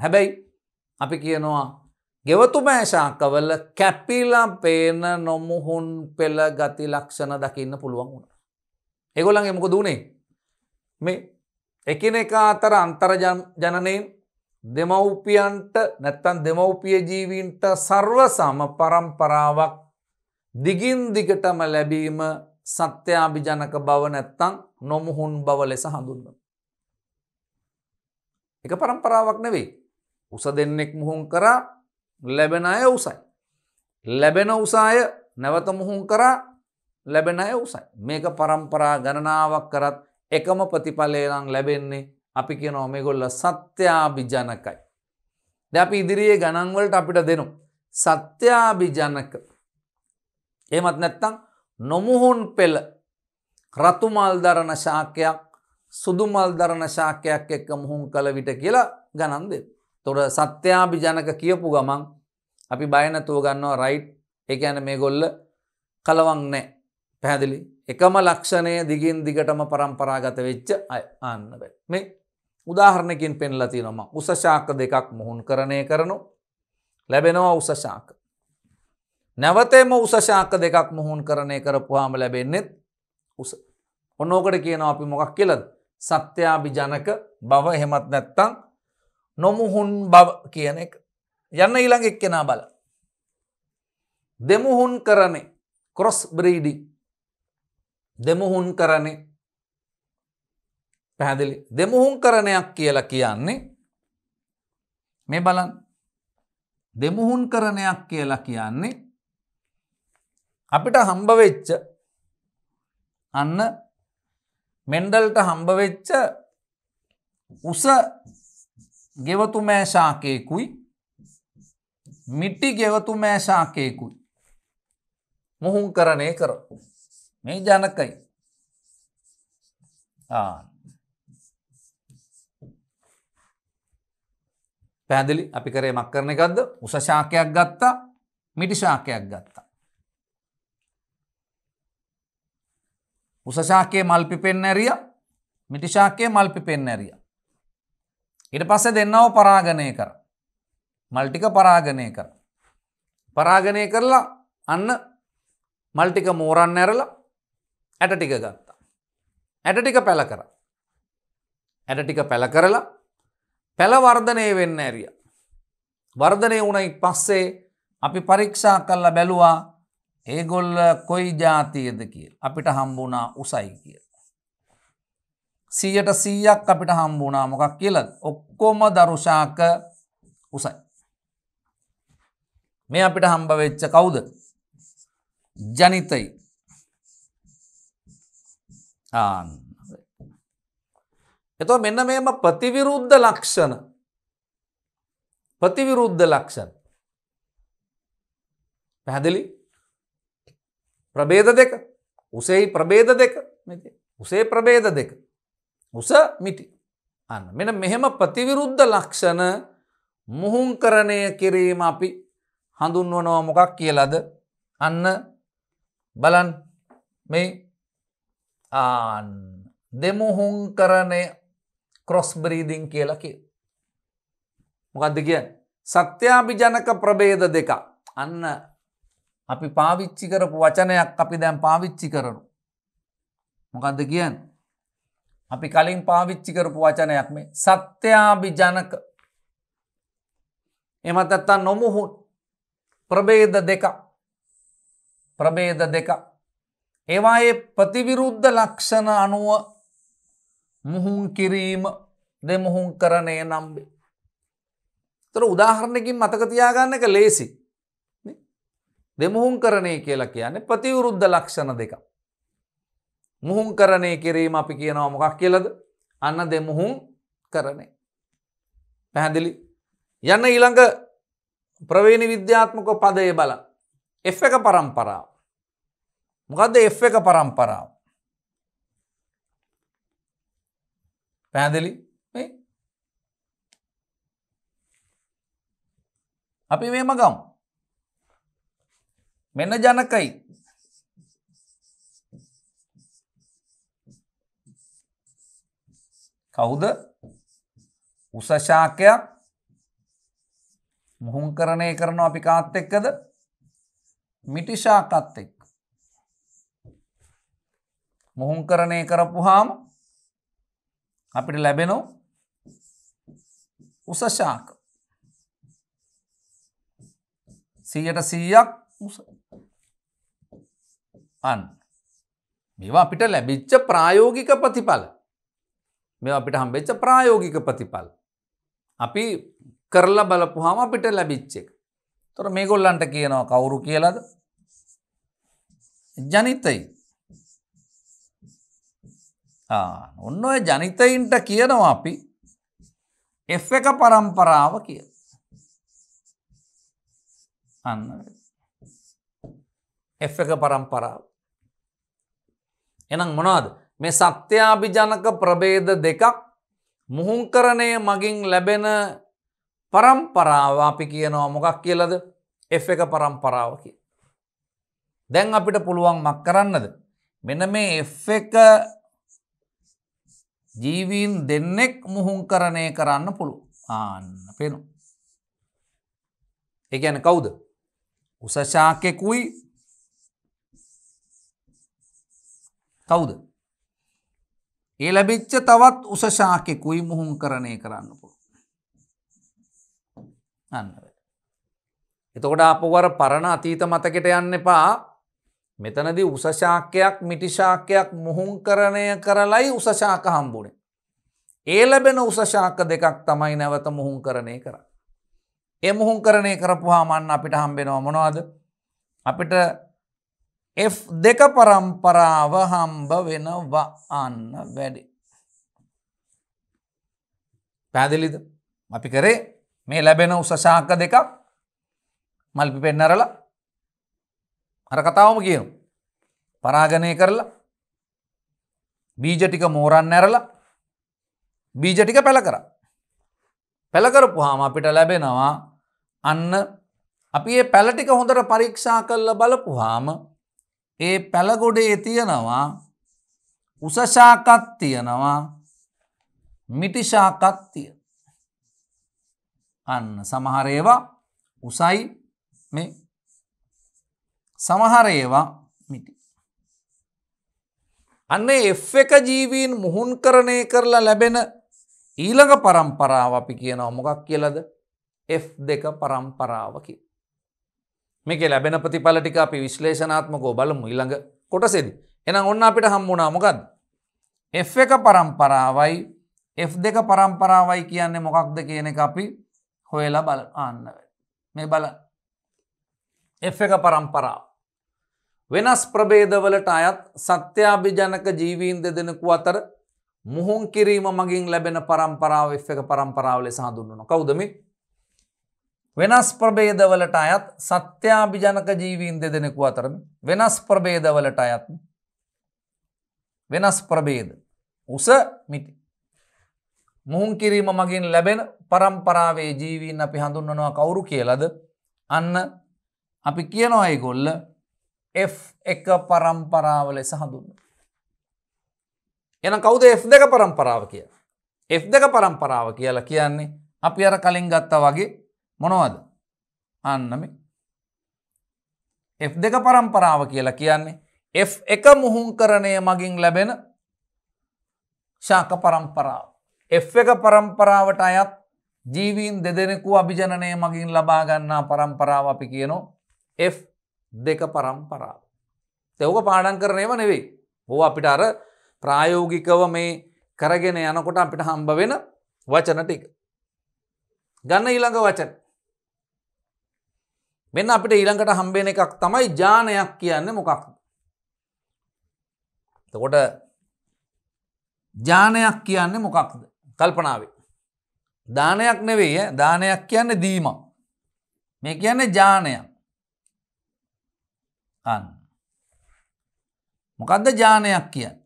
හැබැයි අපි කියනවා ගෙවතුමෑ ශාකවල කැපිලා පේන නොමුහුන් පෙළ ගති ලක්ෂණ දකින්න පුළුවන් වුණා. ඒගොල්ලන්ගේ මොකද උනේ? මේ එකිනෙකා අතර අන්තර්ජනනයෙන් දෙමව්පියන්ට නැත්තම් දෙමව්පිය ජීවීන්ට සර්ව සම පරම්පරාවක් දිගින් දිගටම ලැබීම සත්‍යාභිජනක බව නැත්තම් නොමුහුන් බව ලෙස හඳුන්වනවා. එක පරම්පරාවක් නෙවෙයි. උස දෙන්නෙක් මුහුන් කරා ලැබෙන අය උසයි. ලැබෙන උසාය නැවත මුහුන් කරා ලැබෙන අය උසයි. මේක පරම්පරා ගණනාවක් කරත් එකම ප්‍රතිඵලය නම් ලැබෙන්නේ අපි කියනවා මේගොල්ල සත්‍යාභිජනකයි. දැන් අපි ඉදිරියේ ගණන් වලට අපිට දෙනු සත්‍යාභිජනක. එහෙමත් නැත්නම් නොමුහුන් පෙළ රතු මල් දරන ශාකයක් සුදු මල් දරන ශාකයක් එක්ක මුහුන් කළ විට කියලා ගණන් දෙන්න. එතකොට සත්‍යාභිජනක කියපු ගමන් අපි බය නැතුව ගන්නවා රයිට්. ඒ කියන්නේ මේගොල්ල කලවම් නැහැ. පැහැදිලි? එකම ලක්ෂණය දිගින් දිගටම පරම්පරාගත වෙච්ච අය අන්න බෑ. මේ උදාහරණයකින් පෙන්ලා තියෙනවා මම. උස ශාක දෙකක් මුහුන්කරණය කරනු ලැබෙනවා උස ශාක. නැවතෙම උස ශාක දෙකක් මුහුන්කරණය කරපුවාම ලැබෙන්නේ උස. ඔන්න ඕකට කියනවා අපි මොකක් කියලාද? සත්‍යාභිජනක බව එහෙමත් නැත්නම් නොමුහුන් බව කියන එක. යන්න ඊළඟ එක්කෙනා බලන්න. දෙමුහුන්කරණේ ක්‍රොස් බ්‍රීඩින් දෙමුහුන්කරණේ පැහැදිලි? දෙමුහුන්කරණයක් කියලා කියන්නේ මේ බලන්න. දෙමුහුන්කරණයක් කියලා කියන්නේ අපිට හම්බ වෙච්ච අන්න මෙන්ඩල්ට හම්බ වෙච්ච උස ගෙවතුමෑ ශාකයකුයි මිටි ගෙවතුමෑ ශාකයකුයි මුහුන්කරණය කරපු මේ ජනකයි. පැහැදිලි? අපි කරේ මක් කරන එකක්ද? උස ශාකයක් ගත්තා, මිටි ශාකයක් ගත්තා. උස ශාකයේ මල් පිපෙන්න ඇරියා, මිටි ශාකයේ මල් පිපෙන්න ඇරියා. ඊට පස්සේ දෙන්නව පරාගණය කරා. මල් ටික පරාගණය කරා. පරාගණය කරලා අන්න මල් ටික මෝරන්න ඇරලා ඇට ටික ගත්තා. ඇට ටික පැල කරා. ඇට ටික පැල කරලා පැල වර්ධනය වෙන්න ඇරියා. වර්ධනය වුණයින් පස්සේ අපි පරීක්ෂා කරලා බැලුවා ඒගොල්ල කොයි ජාතියද කියලා. අපිට හම්බුණා උසයි කියලා. 100% අපිට හම්බුණා මොකක් කියලාද? ඔක්කොම දරු ශාක උසයි. මේ අපිට හම්බ වෙච්ච කවුද? ජනිතයි. එතකොට මෙන්න මේම ප්‍රතිවිරුද්ධ ලක්ෂණ. ප්‍රතිවිරුද්ධ ලක්ෂණ. පැහැදිලි? ප්‍රභේද දෙක. උසෙහි ප්‍රභේද දෙක. උසේ ප්‍රභේද දෙක. උස මිටි. අන්න මෙන්න මෙහෙම ප්‍රතිවිරුද්ධ ලක්ෂණ මුහුන්කරණය කිරීම අපි හඳුන්වනවා මොකක් කියලාද? අන්න බලන්න මේ දෙමුහුන්කරණය ක්‍රොස් බ්‍රීඩින් කියලා කියනවා. මොකද්ද කියන්නේ? සත්‍යාභිජනක ප්‍රභේද දෙක. අන්න අපි පාවිච්චි කරපු වචනයක් අපි දැන් පාවිච්චි කරනවා. මොකද්ද කියන්නේ? අපි කලින් පාවිච්චි කරපු වචනයක් මේ සත්‍යාභිජනක. එහෙමත් නැත්නම් නොමුහුන් ප්‍රභේද දෙක. ප්‍රභේද දෙක. ඒවායේ ප්‍රතිවිරුද්ධ ලක්ෂණ අනුව මුහුන් කිරීම දෙමුහුන්කරණය නම් වේ. ඒතර උදාහරණයකින් මතක තියාගන්න එක ලේසි. දෙමුහුන්කරණය කියලා කියන්නේ ප්‍රතිවිරුද්ධ ලක්ෂණ දෙක. මුහුන්කරණය කිරීම අපි කියනවා මොකක් කියලාද? අන්න දෙමුහුන්කරණය. පැහැදිලි? යන්න ඊළඟ ප්‍රවේණි විද්‍යාත්මක පදයේ බලන්න. F එක පරම්පරාව. මොකද්ද F එක පරම්පරාව? පැහැදිලි? මේ අපි මේම ගමු. මෙන්න ජනකයි. කවුද? උස ශාකයක් මුහුන්කරණය කරනවා අපි කාත් එක්කද? මිටි ශාකත් එක්ක. මුහුන්කරණය කරපුවාම අපිට ලැබෙනවා උස ශාක. 100% උස. අන්න මේවා අපිට ලැබිච්ච ප්‍රායෝගික ප්‍රතිඵල. මේවා අපිට හම්බෙච්ච ප්‍රායෝගික ප්‍රතිඵල. අපි කරලා බලපුවාම අපිට ලැබිච්ච එක. ඒතර මේගොල්ලන්ට කියනවා කවුරු කියලාද? ජනිතයි. ඔන්න ඔය ජනිතයින්ට කියනවා අපි F එක පරම්පරාව කියලා. අන්න F එක පරම්පරාව. එහෙනම් මොනවද? මේ සත්‍යාභිජනක ප්‍රභේද දෙකක් මුහුන්කරණය මගින් ලැබෙන පරම්පරාව අපි කියනවා මොකක් කියලාද? F එක පරම්පරාව කියලා. දැන් අපිට පුළුවන් මක් කරන්නද? මෙන්න මේ F එක ජීවීන් දෙන්නෙක් මුහුංකරණය කරන්න පුළුවන්. ආන්න පේනවා. ඒ කියන්නේ කවුද? උස ශාකෙකුයි කවුද? ඒ ලැබිච්ච තවත් උස ශාකෙකුයි මුහුංකරණය කරන්න පුළුවන්. අන්න. එතකොට ආපහු අර පරණ අතීත මතකයට යන්න එපා. මෙතනදී උස ශාකයක් මිටි ශාකයක් මුහුංකරණය කරලයි උස ශාක හම්බුනේ. ඒ ලැබෙන උස ශාක දෙකක් තමයි නැවත මුහුංකරණය කරන්නේ. ඒ මුහුංකරණය කරපුවාම අන්න අපිට හම්බෙනවා මොනවද? අපිට F2 පරම්පරාව හම්බ වෙනවා අන්න වැඩි. පැහැදිලිද? අපි කරේ මේ ලැබෙන උස ශාක දෙකක් මල් පිපෙන්න අරලා අර කතාවම කියනවා. පරාගණය කරලා බීජ ටික මෝරන්න ඇරලා බීජ ටික පැල කරා. පැල කරපුවාම අපිට ලැබෙනවා අන්න අපි මේ පැල ටික හොඳට පරීක්ෂා කරලා බලපුවාම ඒ පැල ගොඩේ තියෙනවා උස ශාකක් තියෙනවා මිටි ශාකක් තියෙනවා. අන්න සමහර ඒවා උසයි මේ සමහර ඒවා මිටි. අන්නේ F එක ජීවීන් මුහුන්කරණය කරලා ලැබෙන ඊළඟ පරම්පරාව අපි කියනවා මොකක් කියලාද? F2 පරම්පරාව කියලා. මේකේ ලැබෙන ප්‍රතිඵල ටික අපි විශ්ලේෂණාත්මකව බලමු ඊළඟ කොටසේදී. එහෙනම් ඔන්න අපිට හම්බුණා මොකද්ද? F1 පරම්පරාවයි F2 පරම්පරාවයි කියන්නේ මොකක්ද කියන එක අපි හොයලා බලන්න. මේ බලන්න. F1 පරම්පරාව වෙනස් ප්‍රභේදවලට අයත් සත්‍යාභිජනක ජීවීන් දෙදෙනෙකු අතර මුහුන් කිරීම මගින් ලැබෙන පරම්පරාව F1 පරම්පරාව ලෙස හඳුන්වනවා. කවුද මේ? වෙනස් ප්‍රභේදවලට අයත් සත්‍යාභිජනක ජීවීන් දෙදෙනෙකු අතර වෙනස් ප්‍රභේදවලට අයත් වෙනස් ප්‍රභේද උස මිටි මුහුන් කිරීම මගින් ලැබෙන පරම්පරාවේ ජීවීන් අපි හඳුන්වනවා කවුරු කියලාද? අන්න අපි කියනවා ඒගොල්ල F1 පරම්පරාව ලෙස හඳුන්වනවා. එහෙනම් කවුද F2 පරම්පරාව කියන්නේ? F2 පරම්පරාව කියලා කියන්නේ අපි අර කලින් ගත්තා වගේ මොනවද? අන්න මේ F2 පරම්පරාව කියලා කියන්නේ F1 මුහුන්කරණය මගින් ලැබෙන ශාක පරම්පරාව. F1 පරම්පරාවට අයත් ජීවීන් දෙදෙනෙකු අභිජනනය මගින් ලබා ගන්නා පරම්පරාව අපි කියනවා F2 පරම්පරාව. ඒක පාඩම් කරන ඒවා නෙවෙයි. ඕවා අපිට අර ප්‍රායෝගිකව මේ කරගෙන යනකොට අපිට හම්බ වෙන වචන ටික. ගන්න ඊළඟ වචන. මෙන්න අපිට ඊළඟට හම්බ වෙන එකක් තමයි ඥානයක් කියන්නේ මොකක්ද? එතකොට ඥානයක් කියන්නේ මොකක්ද? කල්පනාවේ. දානයක් නෙවෙයි ඈ. දානයක් කියන්නේ දීමක්. මේ කියන්නේ ඥානයක්. අන්න. මොකද්ද ඥානයක් කියන්නේ?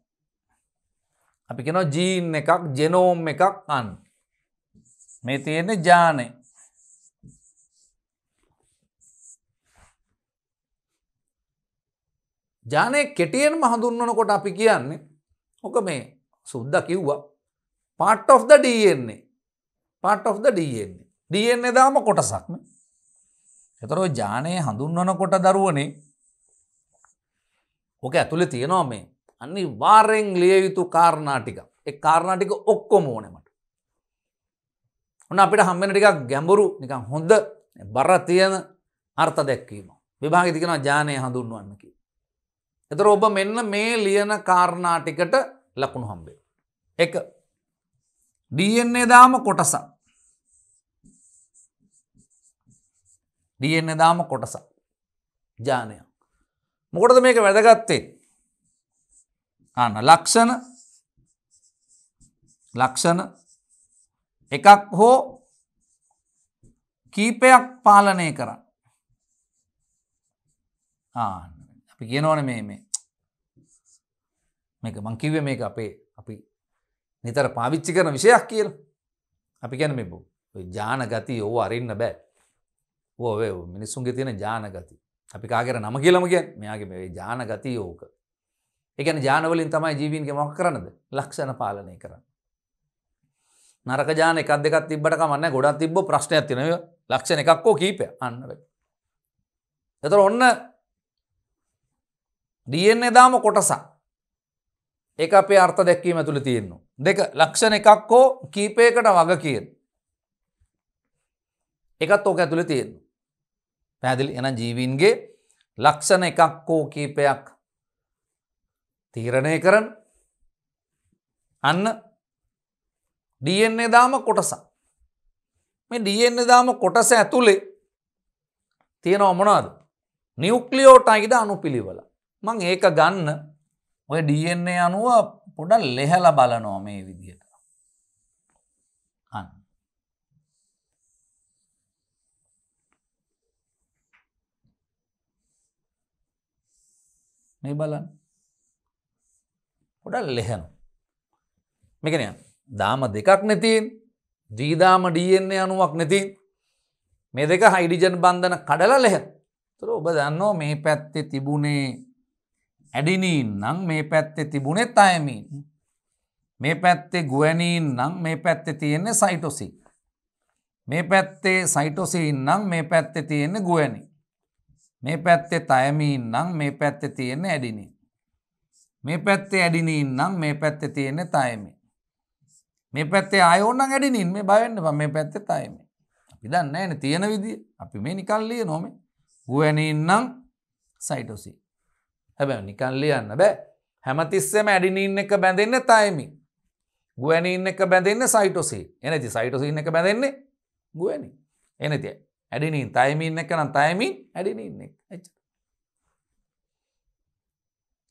අපි කියනවා ජීන් එකක්, ජෙනෝම් එකක් අන්න. මේ තියෙන්නේ ඥානය. ඥානය කෙටියෙන්ම හඳුන්වනකොට අපි කියන්නේ ඔක මේ සුද්දා කිව්වා part of the DNA. part of the DNA. DNA දාම කොටසක් නේ. ඒතර ඔය ඥානය හඳුන්වනකොට දරුවනේ ඔක ඇතුලේ තියෙනවා මේ අනිවාර්යෙන් ලිය යුතු කාරණා ටික. ඒ කාරණා ටික ඔක්කොම ඕනේ මට. ඔන්න අපිට හම් වෙන ටිකක් ගැඹුරු නිකන් හොඳ බර තියෙන අර්ථ දැක්වීම. විභාගෙදි කියනවා ඥානය හඳුන්වන්න කියලා. ඒතර ඔබ මෙන්න මේ ලියන කාරණා ටිකට ලකුණු හම්බෙයි. 1. DNA දාම කොටසක්. DNA දාම කොටසක්. ඥානය. මොකටද මේක වැදගත්තේ? ලක්ෂණ එකක් හෝ කීපයක් පාලනය කරන්න. අපි කියනවනේ මේක මං කිව්වේ මේක අපි නිතර පාවිච්චි කරන විෂයක් කියලා. අපි කියන්නේ මේ ඥාන ගතිය ඕව අරින්න බෑ. ඕව මිනිස්සුන්ගේ තියෙන ඥාන ගතිය. අපි කාගේර නම කියලාම කියන්නේ මෙයාගේ මේ ඥාන ගතිය ඕක. ඒ කියන්නේ ජාන වලින් තමයි ජීවීන්ගේ මොකක් කරන්නද? ලක්ෂණ පාලනය කරන්නේ. නරක ජාන එකක් දෙකක් තිබ්බට කමක් නැහැ. ගොඩක් තිබ්බො ප්‍රශ්නයක් තියෙනවා. ලක්ෂණ එකක් හෝ කීපයක් අන්න වෙයි. ඒතර ඔන්න DNA දාම කොටසක්. ඒක අපේ අර්ථ දැක්වීම ඇතුළේ තියෙනවා. දෙක ලක්ෂණ එකක් හෝ කීපයකට වග කියන. එකත් ඕක ඇතුළේ තියෙනවා. පැහැදිලි? එහෙනම් ජීවීන්ගේ ලක්ෂණ එකක් හෝ කීපයක් තීරණය කරන අන්න DNA දාම කොටසක්. මේ DNA දාම කොටස ඇතුලේ තියෙනව මොනවද? නියුක්ලියෝටයිඩ් අණුපිළිවෙල. මම ඒක ගන්න ඔය DNA අණුව පොඩක් ලෙහලා බලනවා මේ විදිහට. අන්න. මේ බලන්න. පොඩක් ලෙහනවා. මේක නේ දාම දෙකක් නේ තියෙන්නේ. G දාම DNA අණුවක් නේ තියෙන්නේ. මේ දෙක හයිඩ්‍රජන් බන්ධන කඩලා ලෙහන. ඒතර ඔබ දන්නවා මේ පැත්තේ තිබුණේ ඇඩිනීන් නම් මේ පැත්තේ තිබුණේ තයමීන්. මේ පැත්තේ ගුවැනීන් නම් මේ පැත්තේ තියෙන්නේ සයිටෝසින්. මේ පැත්තේ සයිටෝසින් නම් මේ පැත්තේ තියෙන්නේ ගුවැනීන්. මේ පැත්තේ තයමීන් නම් මේ පැත්තේ තියෙන්නේ ඇඩිනීන්. මේ පැත්තේ ඇඩිනීන් නම් මේ පැත්තේ තියෙන්නේ තයමීන්. මේ පැත්තේ ආයෝන් නම් ඇඩිනීන් මේ බය වෙන්න එපා මේ පැත්තේ තයමීන්. අපි දන්නේ නැහැනේ තියෙන විදිය. අපි මේ නිකන් ලියනවා මේ. ගුවැනීන් නම් සයිටෝසින්. හැබැයි නිකන් ලියන්න බෑ. හැමතිස්සෙම ඇඩිනීන් එක බැඳෙන්නේ තයමීන්. ගුවැනීන් එක බැඳෙන්නේ සයිටෝසින්. එනේති සයිටෝසින් එක බැඳෙන්නේ ගුවැනීන්. එනේති ඇඩිනීන් තයමීන් එක නම් තයමීන් ඇඩිනීන් එක. එච්චර.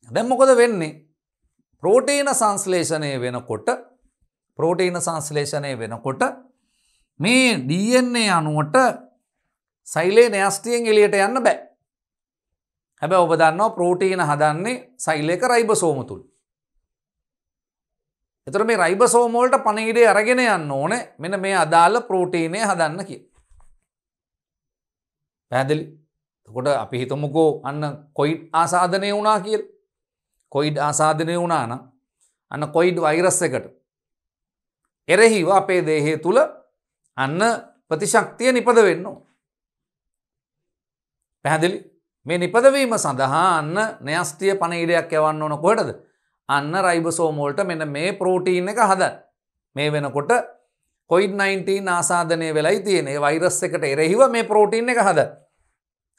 දැන් මොකද වෙන්නේ? ප්‍රෝටීන සංශ්ලේෂණය වෙනකොට මේ DNA අණුවට සෛලේ න්‍යෂ්ටියෙන් එළියට යන්න බෑ. හැබැයි ඔබ දන්නවා ප්‍රෝටීන හදන්නේ සෛලයක රයිබෝසෝම තුල. ඒතර මේ රයිබෝසෝම වලට පණිවිඩය අරගෙන යන්න ඕනේ මෙන්න මේ අදාළ ප්‍රෝටීනය හදන්න කියලා. පැහැදිලි? එතකොට අපි හිතමුකෝ අන්න කොයිඩ් ආසාදනය වුණා කියලා. කොයිඩ් ආසාදනය වුණා නම් අන්න කොයිඩ් වෛරස් එකට එරෙහිව අපේ දේහය තුල අන්න ප්‍රතිශක්තිය නිපද වෙන්න ඕන. පැහැදිලි? මේ නිපදවීම සඳහා අන්න න්‍යෂ්ටිය පණිවිඩයක් යවන්න ඕන කොහෙටද? අන්න රයිබෝසෝම වලට මෙන්න මේ ප්‍රෝටීන් එක හදන්න. මේ වෙනකොට COVID-19 ආසාදනය වෙලයි තියෙන. ඒ වෛරස් එකට එරෙහිව මේ ප්‍රෝටීන් එක හදන්න.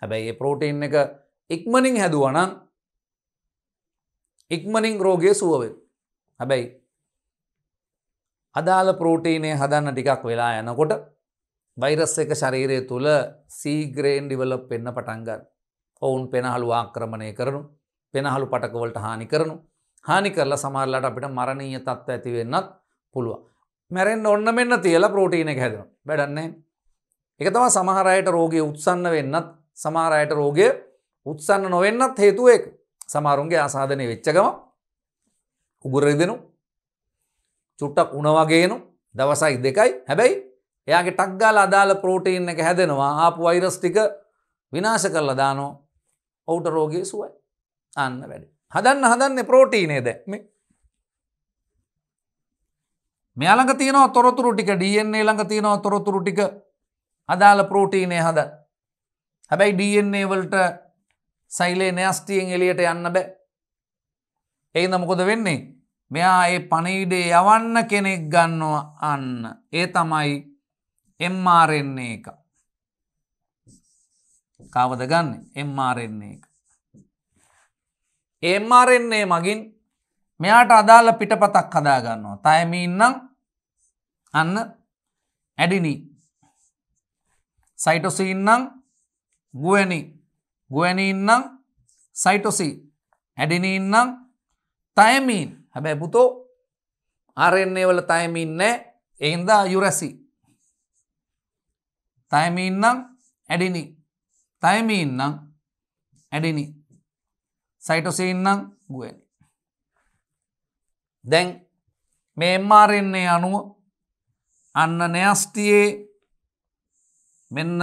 හැබැයි මේ ප්‍රෝටීන් එක ඉක්මනින් හැදුවා නම් ඉක්මනින් රෝගය සුව වෙනවා. හැබැයි අදාළ ප්‍රෝටීනය හදන්න ටිකක් වෙලා යනකොට වෛරස් එක ශරීරය තුල සීග්‍රේන් ඩිවලොප් වෙන්න පටන් ගන්නවා. ඔවුන් පෙනහළු ආක්‍රමණය කරනු, පෙනහළු පටක වලට හානි කරනු. හානි කරලා සමහරලාට අපිට මරණීය තත්ත්ව ඇති වෙන්නත් පුළුවන්. මැරෙන්න ඕන්න මෙන්න තියලා ප්‍රෝටීන එක හැදෙනවා. වැඩක් නැහැ. ඒක තමයි සමහර අයට රෝගය උත්සන්න වෙන්නත්, සමහර අයට රෝගය උත්සන්න නොවෙන්නත් හේතුව ඒක. සමහරුන්ගේ ආසාදනය වෙච්ච ගම උගුර රිදෙනු, චුට්ටක් උණ වගේනු, දවසයි දෙකයි. හැබැයි එයාගේ ටක් ගාලා අදාළ ප්‍රෝටීන් එක හැදෙනවා. ආපු වෛරස් ටික විනාශ කරලා දානවා. ඔහුට රෝගය සුවයි. අන්න වැඩි. හදන්නේ ප්‍රෝටීනේ දැන් මේ. මෙයා ළඟ තියෙනවා තොරතුරු ටික, DNA ළඟ තියෙනවා තොරතුරු ටික අදාළ ප්‍රෝටීනේ හදන්න. හැබැයි DNA වලට සෛලේ න්‍යෂ්ටියෙන් එළියට යන්න බෑ. එහෙනම් මොකද වෙන්නේ? මෙයා ඒ පණිවිඩය යවන්න කෙනෙක් ගන්නවා අන්න. ඒ තමයි mRNA එක. කවද ගන්නෙ? mRNA එක. mRNA මගින් මෙයාට අදාළ පිටපතක් හදා ගන්නවා. තයමීන් නම් අන්න ඇඩිනීන්. සයිටෝසින් නම් ගුවැනින්. ගුවැනින් නම් සයිටෝසින්. ඇඩිනීන් නම් තයමීන්. හැබැයි පුතෝ RNA වල තයමීන් නැහැ. ඒ හින්දා යුරැසින්. තයමීන් නම් ඇඩිනීන්. තයමීන් නම් ඇඩිනීන්. සයිටෝසින් නම් ගුවැනින්. දැන් මේ mRNA අණුව අන්න න්‍යෂ්ටියේ මෙන්න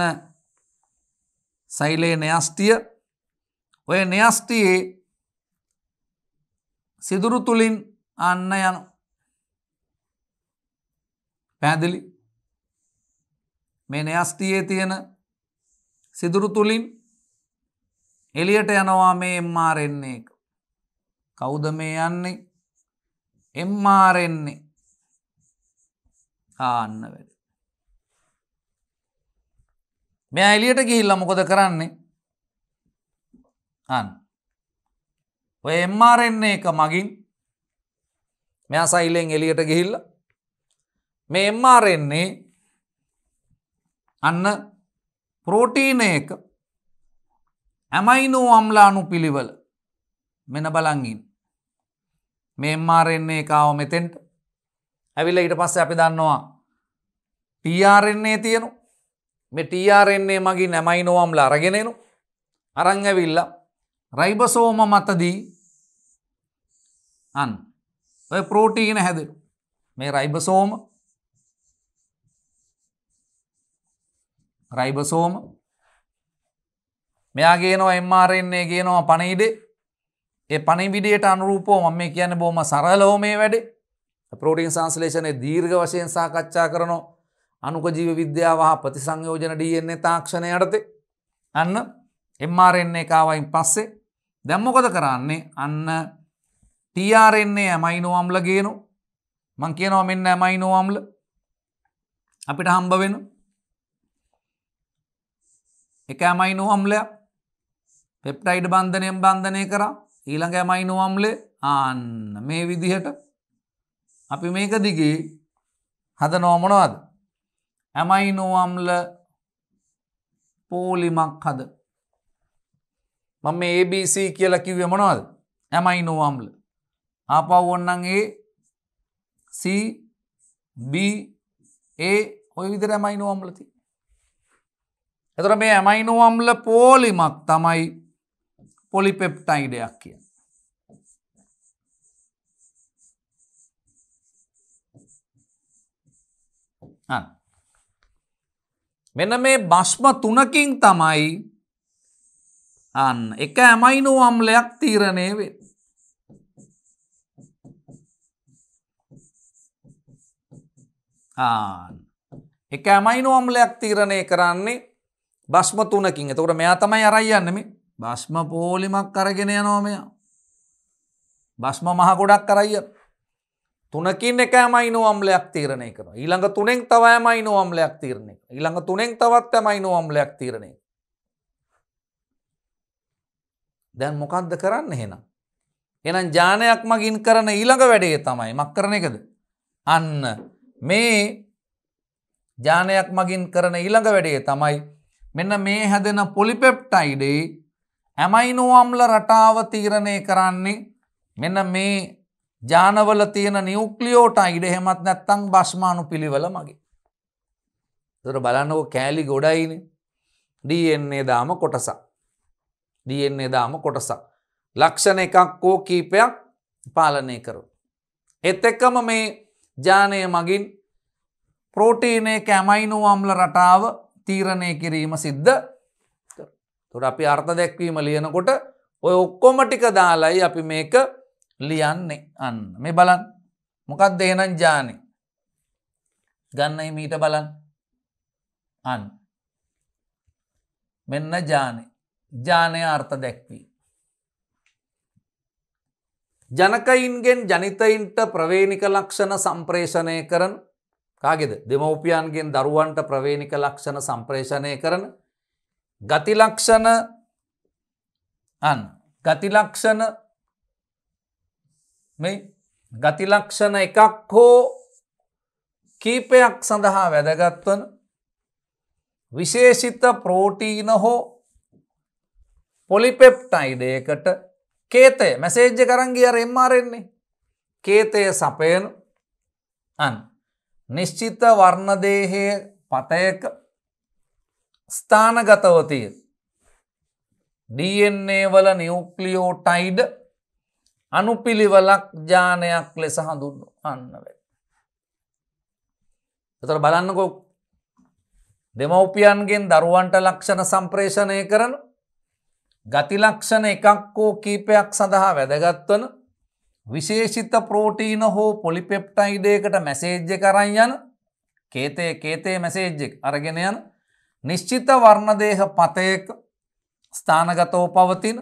සෛලේ න්‍යෂ්ටිය, ඔය න්‍යෂ්ටියේ සිදුරු තුලින් අන්න යන පැහැදිලි මේ න්‍යෂ්ටියේ තියෙන සිදුරු තුලින් එළියට යනවා මේ mRNA එක. කවුද මේ යන්නේ? mRNA. ආන්න වැඩ. මෙයා එළියට ගිහිල්ලා මොකද කරන්නේ? අන්න. ඔය mRNA එක මගින් මෙයා සෛලෙන් එළියට ගිහිල්ලා මේ mRNA අන්න ප්‍රෝටීන එක ඇමයිනෝ අම්ල අණුපිළිවෙල මෙන්න බලන් ඉන්න. මේ mRNA එක ආව මෙතෙන්ට. ඇවිල්ලා ඊට පස්සේ අපි දන්නවා tRNA තියෙනවා. මේ tRNA මගින් ඇමයිනෝ අම්ල අරගෙන එනවා. අරන් ඇවිල්ලා රයිබෝසෝම මතදී අන්න ඔය ප්‍රෝටීන හැදෙනවා. මේ රයිබෝසෝම මෙයා ගේනවා mRNA ගේනවා පණිවිඩේ. ඒ පණිවිඩයට අනුරූපව මම මේ කියන්නේ බොහොම සරලව මේ වැඩේ. ප්‍රෝටීන් සංශ්ලේෂණයේ දීර්ඝ වශයෙන් සාකච්ඡා කරන අණුක ජීව විද්‍යාව හා ප්‍රතිසංයෝජන DNA තාක්ෂණය යටතේ අන්න mRNA එක ආවයින් පස්සේ දැන් මොකද කරන්නේ? අන්න tRNA ඇමයිනෝ අම්ල ගේනවා. මම කියනවා මෙන්න ඇමයිනෝ අම්ල අපිට හම්බ වෙන එක ඇමයිනෝ අම්ලයක් පෙප්ටයිඩ් බන්ධනයෙන් බන්ධනය කරා. ඊළඟ ඇමයිනෝ අම්ලය අන්න මේ විදිහට අපි මේක දිගේ හදනවා මොනවද? ඇමයිනෝ අම්ල පොලිමක් හද. මම මේ ABC කියලා කිව්වේ මොනවද? ඇමයිනෝ අම්ල. ආපහු ඕන්නම් A C B A ඔය විදිහට ඇමයිනෝ අම්ල තියෙනවා. එතකොට මේ ඇමයිනෝ අම්ල පොලිමක් තමයි පොලිපෙප්ටයිඩයක් කියන්නේ. මෙන්න මේ භස්ම තුනකින් තමයි අන්න එක ඇමයිනෝ අම්ලයක් තීරණය වෙන්නේ. එක ඇමයිනෝ අම්ලයක් තීරණය කරන්නේ භස්ම තුනකින්. එතකොට මෙයා තමයි අරන් යන්නේ මේ භස්ම පොලිමක් අරගෙන යනවා මෙයා. භස්ම මහ ගොඩක් අරන් යනවා. තුනකින් එක ඇමයිනෝ අම්ලයක් තීරණය කරනවා. ඊළඟ තුනෙන් තව ඇමයිනෝ අම්ලයක් තීරණය කරනවා. ඊළඟ තුනෙන් තවත් ඇමයිනෝ අම්ලයක් තීරණය කරනවා. දැන් මොකද්ද කරන්නේ එහෙනම්? එහෙනම් ජානයක් මගින් කරන ඊළඟ වැඩේ තමයි මක් කරන එකද? අන්න මේ ජානයක් මගින් කරන ඊළඟ වැඩේ තමයි මෙන්න මේ හැදෙන පොලිපෙප්ටයිඩේ ඇමයිනෝ අම්ල රටාව තීරණය කරන්නේ මෙන්න මේ ජානවල තියෙන නියුක්ලියෝටයිඩ් එහෙමත් නැත්නම් භස්මාණු පිළිවෙල මගින්. ඒතර බලන්නකො කෑලි ගොඩයිනේ. DNA දාම කොටසක්. DNA දාම කොටසක්. ලක්ෂණ එකක් හෝ කීපයක් පාලනය කරනවා. ඒත් එක්කම මේ ජානය මගින් ප්‍රෝටීන එක ඇමයිනෝ අම්ල රටාව තීරණය කිරීම සිද්ධ කරනවා. ඒතර අපි අර්ථ දැක්වීම ලියනකොට ඔය ඔක්කොම ටික දාලයි අපි මේක ලියන්නේ. අන්න මේ බලන්න මොකක්ද එහෙනම් ජානේ ගන්නයි මීට බලන්න. අන්න මෙන්න ජානය අර්ථ දැක්වීම. ජනකයින්ගෙන් ජනිතයින්ට ප්‍රවේණික ලක්ෂණ සම්ප්‍රේෂණය කරන කාගේද? දෙමව්පියන්ගෙන් දරුවන්ට ප්‍රවේණික ලක්ෂණ සම්ප්‍රේෂණය කරන ගති ලක්ෂණ මේ ගති ලක්ෂණ එකක් හෝ කීපයක් සඳහා වැදගත් වන විශේෂිත ප්‍රෝටීන හෝ පොලිපෙප්ටයිඩ් එකකට කේතය මැසේජ් එක අරන් ගිය අර mRNA කේතය සපයන අන්න නිශ්චිත වර්ණ දේහයේ පතයක ස්ථානගතව තියෙන DNA වල නියුක්ලියෝටයිඩ් අණුපිළිවෙලක් ජානයක් ලෙස හඳුන්වනවා. අන්න වෙයි. එතකොට බලන්නකෝ දෙමව්පියන්ගෙන් දරුවන්ට ලක්ෂණ සම්ප්‍රේෂණය කරන ගති ලක්ෂණ එකක් හෝ කීපයක් සඳහා වැදගත් වන විශේෂිත ප්‍රෝටීන හෝ පොලිපෙප්ටයිඩයකට මැසේජ් එක අරන් යන කේතේ මැසේජ් එක අරගෙන යන නිශ්චිත වර්ණදේහ පතයක ස්ථානගතව පවතින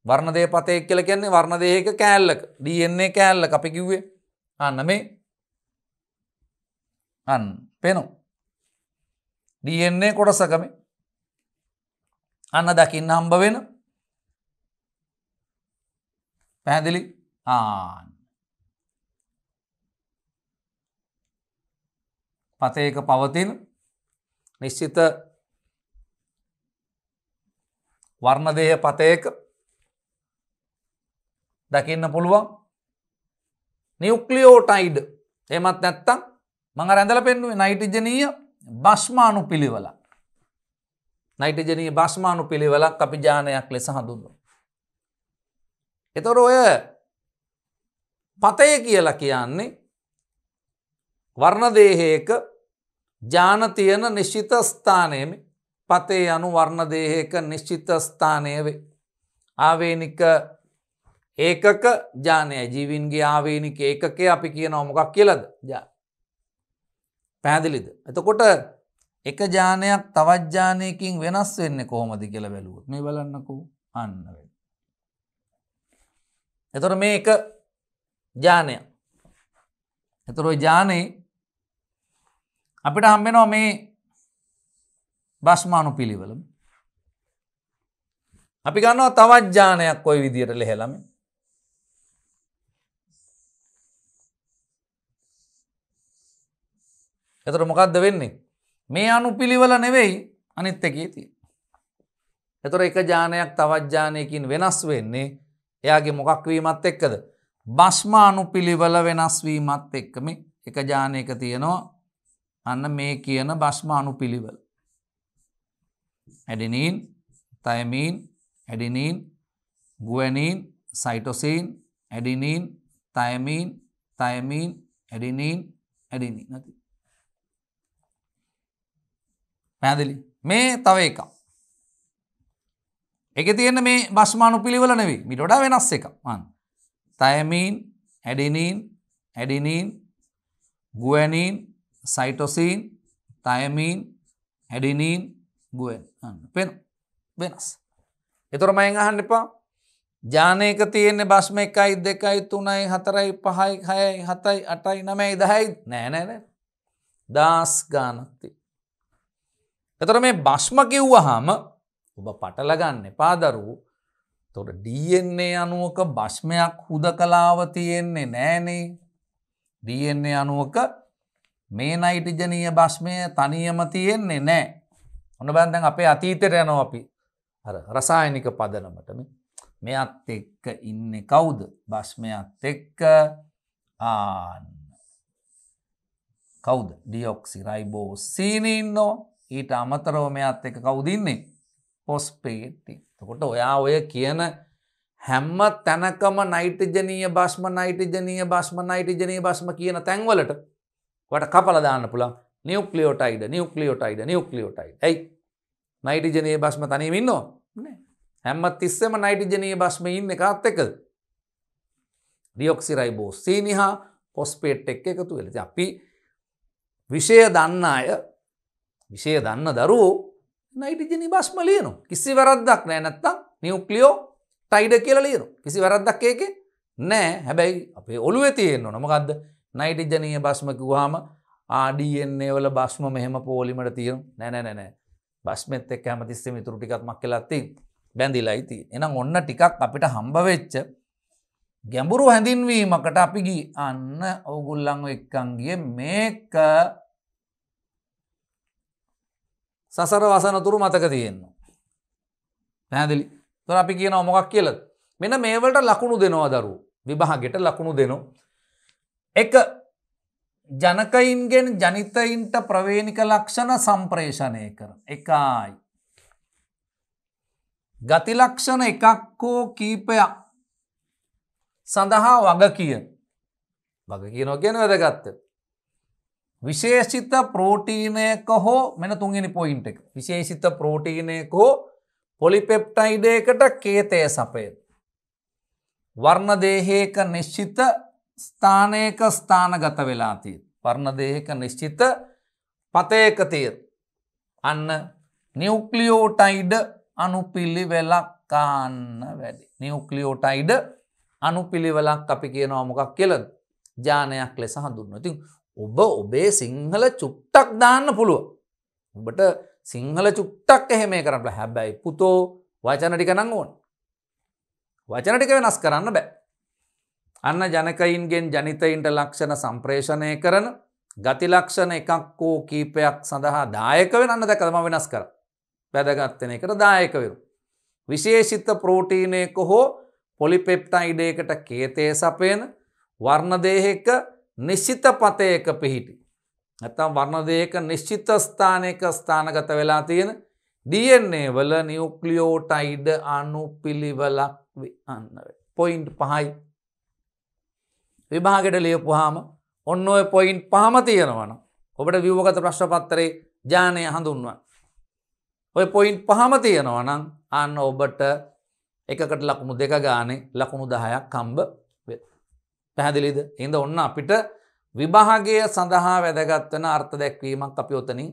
වර්ණදේහ පතයක් කියලා කියන්නේ වර්ණදේහයක කෑල්ලක DNA කෑල්ලක අපි කිව්වේ අන්න මේ අන්න පේනු DNA කොටසක මේ අන්න දකින්න හම්බ වෙන පැහැදිලි පතයක පවතින නිශ්චිත වර්ණදේහ පතයක දකින්න පුළුවන් නියුක්ලියෝටයිඩ් එහෙමත් නැත්නම් මම අර ඇඳලා පෙන්නුවේ නයිට්‍රජනීය භස්මාණු පිළිවෙලක්. නයිට්‍රජනීය භස්මාණු පිළිවෙලක් අපි ජානයක් ලෙස හඳුන්වනවා. ඒතර ඔය පතය කියලා කියන්නේ වර්ණදේහයක ජාන තියෙන නිශ්චිත ස්ථානයේ පතේ අනු වර්ණදේහයක නිශ්චිත ස්ථානයේ වේ. ආවේනික ඒකක ජානය ජීවින්ගේ ආවේනික ඒකකේ අපි කියනවා මොකක් කියලාද? ජාන. පැහැදිලිද? එතකොට එක ජානයක් තවත් ජානයකින් වෙනස් වෙන්නේ කොහොමද කියලා බැලුවොත් මේ බලන්නකෝ අන්න වෙයි. එතකොට මේ එක ජානයක්. එතකොට ওই ජානේ අපිට හම්බ වෙනවා මේ භස්මාණු පිළිවෙල. අපි ගන්නවා තවත් ජානයක් ওই විදියට ලෙහෙලම. එතකොට මොකද්ද වෙන්නේ? මේ අණු පිළිවෙල නෙවෙයි අනිත් එකේ තියෙන්නේ. එතකොට එක ජානයක් තවත් ජානයකින් වෙනස් වෙන්නේ එයාගේ මොකක් වීමත් එක්කද? භස්මාණු පිළිවෙල වෙනස් වීමත් එක්ක මේ එක ජානයක තියෙනවා අන්න මේ කියන භස්මාණු පිළිවෙල. ඇඩෙනීන්, තයමීන්, ඇඩෙනීන්, ගුවැනීන්, සයිටොසීන්, ඇඩෙනීන්, තයමීන්, තයමීන්, ඇඩෙනීන්, ඇඩෙනීන් නැති. පැහැදිලි? මේ තව එකක්. ඒකේ තියෙන මේ භස්මාණු පිළිවෙල නෙවෙයි. ඊට වඩා වෙනස් එකක්. අන්න. තයමීන්, ඇඩෙනීන්, ඇඩෙනීන්, ගුවැනීන්, සයිටොසීන්, තයමීන්, ඇඩෙනීන්, ගුවැනීන්. අන්න. වෙනස්. ඒතර මයෙන් අහන්න එපා. ජානයක තියෙන්නේ භස්ම 1යි 2යි 3යි 4යි 5යි 6යි 7යි 8යි 9යි 10යි නෑ. දාස් ගානක් තියෙනවා. එතකොට මේ භස්ම කිව්වහම ඔබ පටල ගන්න එපා දරුවෝ. එතකොට DNA අණුවක භස්මයක් හුදකලාව තියෙන්නේ නෑනේ. DNA අණුවක මේ නයිට්‍රජනීය භස්මය තනියම තියෙන්නේ නෑ. ඔන්න බලන්න දැන් අපේ අතීතයට යනවා අපි. අර රසායනික පදනමට මෙයත් එක්ක ඉන්නේ කවුද? භස්මයත් එක්ක කවුද? ඩියොක්සිරයිබෝසීන ඉන්නවා. ඊට අමතරව මෙයත් එක්ක කවුද ඉන්නේ? ෆොස්ෆේට්. එතකොට ඔයා ඔය කියන හැම තැනකම නයිට්‍රජනීය භස්ම කියන තැන්වලට ඔයාලට කපලා දාන්න පුළුවන් නියුක්ලියෝටයිඩ්. ඇයි? නයිට්‍රජනීය භස්ම තනියම ඉන්නව? නෑ. හැම තිස්සෙම නයිට්‍රජනීය භස්ම ඉන්නේ කාත් එක්කද? ඩියොක්සිරයිබෝසීන හා ෆොස්ෆේට් එක්ක එකතු වෙලා. ඉතින් අපි විෂය දන්න අය විෂය දන්න දරුවෝ නයිට්‍රජනීය භස්ම ලියනවා. කිසි වැරද්දක් නෑ. නැත්තම් නියුක්ලියෝටයිඩ් කියලා ලියනවා. කිසි වැරද්දක් ඒකේ නෑ. හැබැයි අපේ ඔළුවේ තියෙන්න ඕන මොකද්ද? නයිට්‍රජනීය භස්ම කිව්වහම DNA වල භස්ම මෙහෙම පොලිමර තියෙනවා. නෑ. භස්මෙත් එක්ක හැමතිස්සෙම ඉතුරු ටිකක් මක් වෙලා තියෙන්නේ. බැඳිලායි තියෙන්නේ. එහෙනම් ඔන්න ටිකක් අපිට හම්බ වෙච්ච ගැඹුරු හැඳින්වීමකට අපි ගියේ. අන්න ඕගොල්ලන්ව එක්කන් ගියේ මේක සසර වසනතුරු මතක තියෙනවා. පැහැදිලි? ඒතර අපි කියනවා මොකක් කියලාද? මෙන්න මේ වලට ලකුණු දෙනවා දරුවෝ. විභාගෙට ලකුණු දෙනවා. එක ජනකයින්ගෙන් ජනිතයින්ට ප්‍රවේණික ලක්ෂණ සම්ප්‍රේෂණය කරන. එකයි. ගති ලක්ෂණ එකක් හෝ කීපයක් සඳහා වග කියන. වග කියනවා කියන්නේ වැදගත්. විශේෂිත ප්‍රෝටීනයක හෝ මෙන්න තුන්වෙනි පොයින්ට් එක. විශේෂිත ප්‍රෝටීනයක හෝ පොලිපෙප්ටයිඩයකට කේතය සපයන. වර්ණදේහයක නිශ්චිත ස්ථානයක ස්ථානගත වෙලා තියෙන. වර්ණදේහයක නිශ්චිත පතයක තියෙන. අන්න නියුක්ලියෝටයිඩ් අනුපිළිවෙලක් ගන්න වැඩි. නියුක්ලියෝටයිඩ් අනුපිළිවෙලක් අපි කියනවා මොකක් කියලාද? ජානයක් ලෙස හඳුන්වනවා. ඉතින් ඔබ ඔබේ සිංහල චුට්ටක් දාන්න පුළුවන්. ඔබට සිංහල චුට්ටක් එහෙම කරන්න බෑ. හැබැයි පුතෝ වචන ටික නම් ඕන. වචන ටික වෙනස් කරන්න බෑ. අන්න ජනකයින්ගෙන් ජනිතයින්ට ලක්ෂණ සම්ප්‍රේෂණය කරන ගති ලක්ෂණ එකක් හෝ කීපයක් සඳහා දායක වෙන අන්න දැකලා මම වෙනස් කරා. වැදගත් වෙන එකට දායක වෙනවා. විශේෂිත ප්‍රෝටීනයක හෝ පොලිපෙප්ටයිඩයකට කේතය සපයන වර්ණදේහයක නිශ්චිත පතයක පිහිටි. නැත්නම් වර්ණදේහයක නිශ්චිත ස්ථානයක ස්ථානගත වෙලා තියෙන DNA වල නියුක්ලියෝටයිඩ් අණුපිළිවෙලක් අන්න පොයින්ට් 5යි. විභාගයට ලියපුවාම ඔන්න ඔය පොයින්ට් 5ම තියෙනවනම් ඔබට ව්‍යුහගත ප්‍රශ්න පත්‍රයේ ජානය හඳුන්වන්න. ඔය පොයින්ට් 5ම තියෙනවනම් අන්න ඔබට එකකට ලකුණු 2 ගානේ ලකුණු 10ක් හම්බ වෙනවා. පැහැදිලිද? එහෙනම් ඔන්න අපිට විභාගය සඳහා වැදගත් වෙන අර්ථ දැක්වීමක් අපි ඔතනින්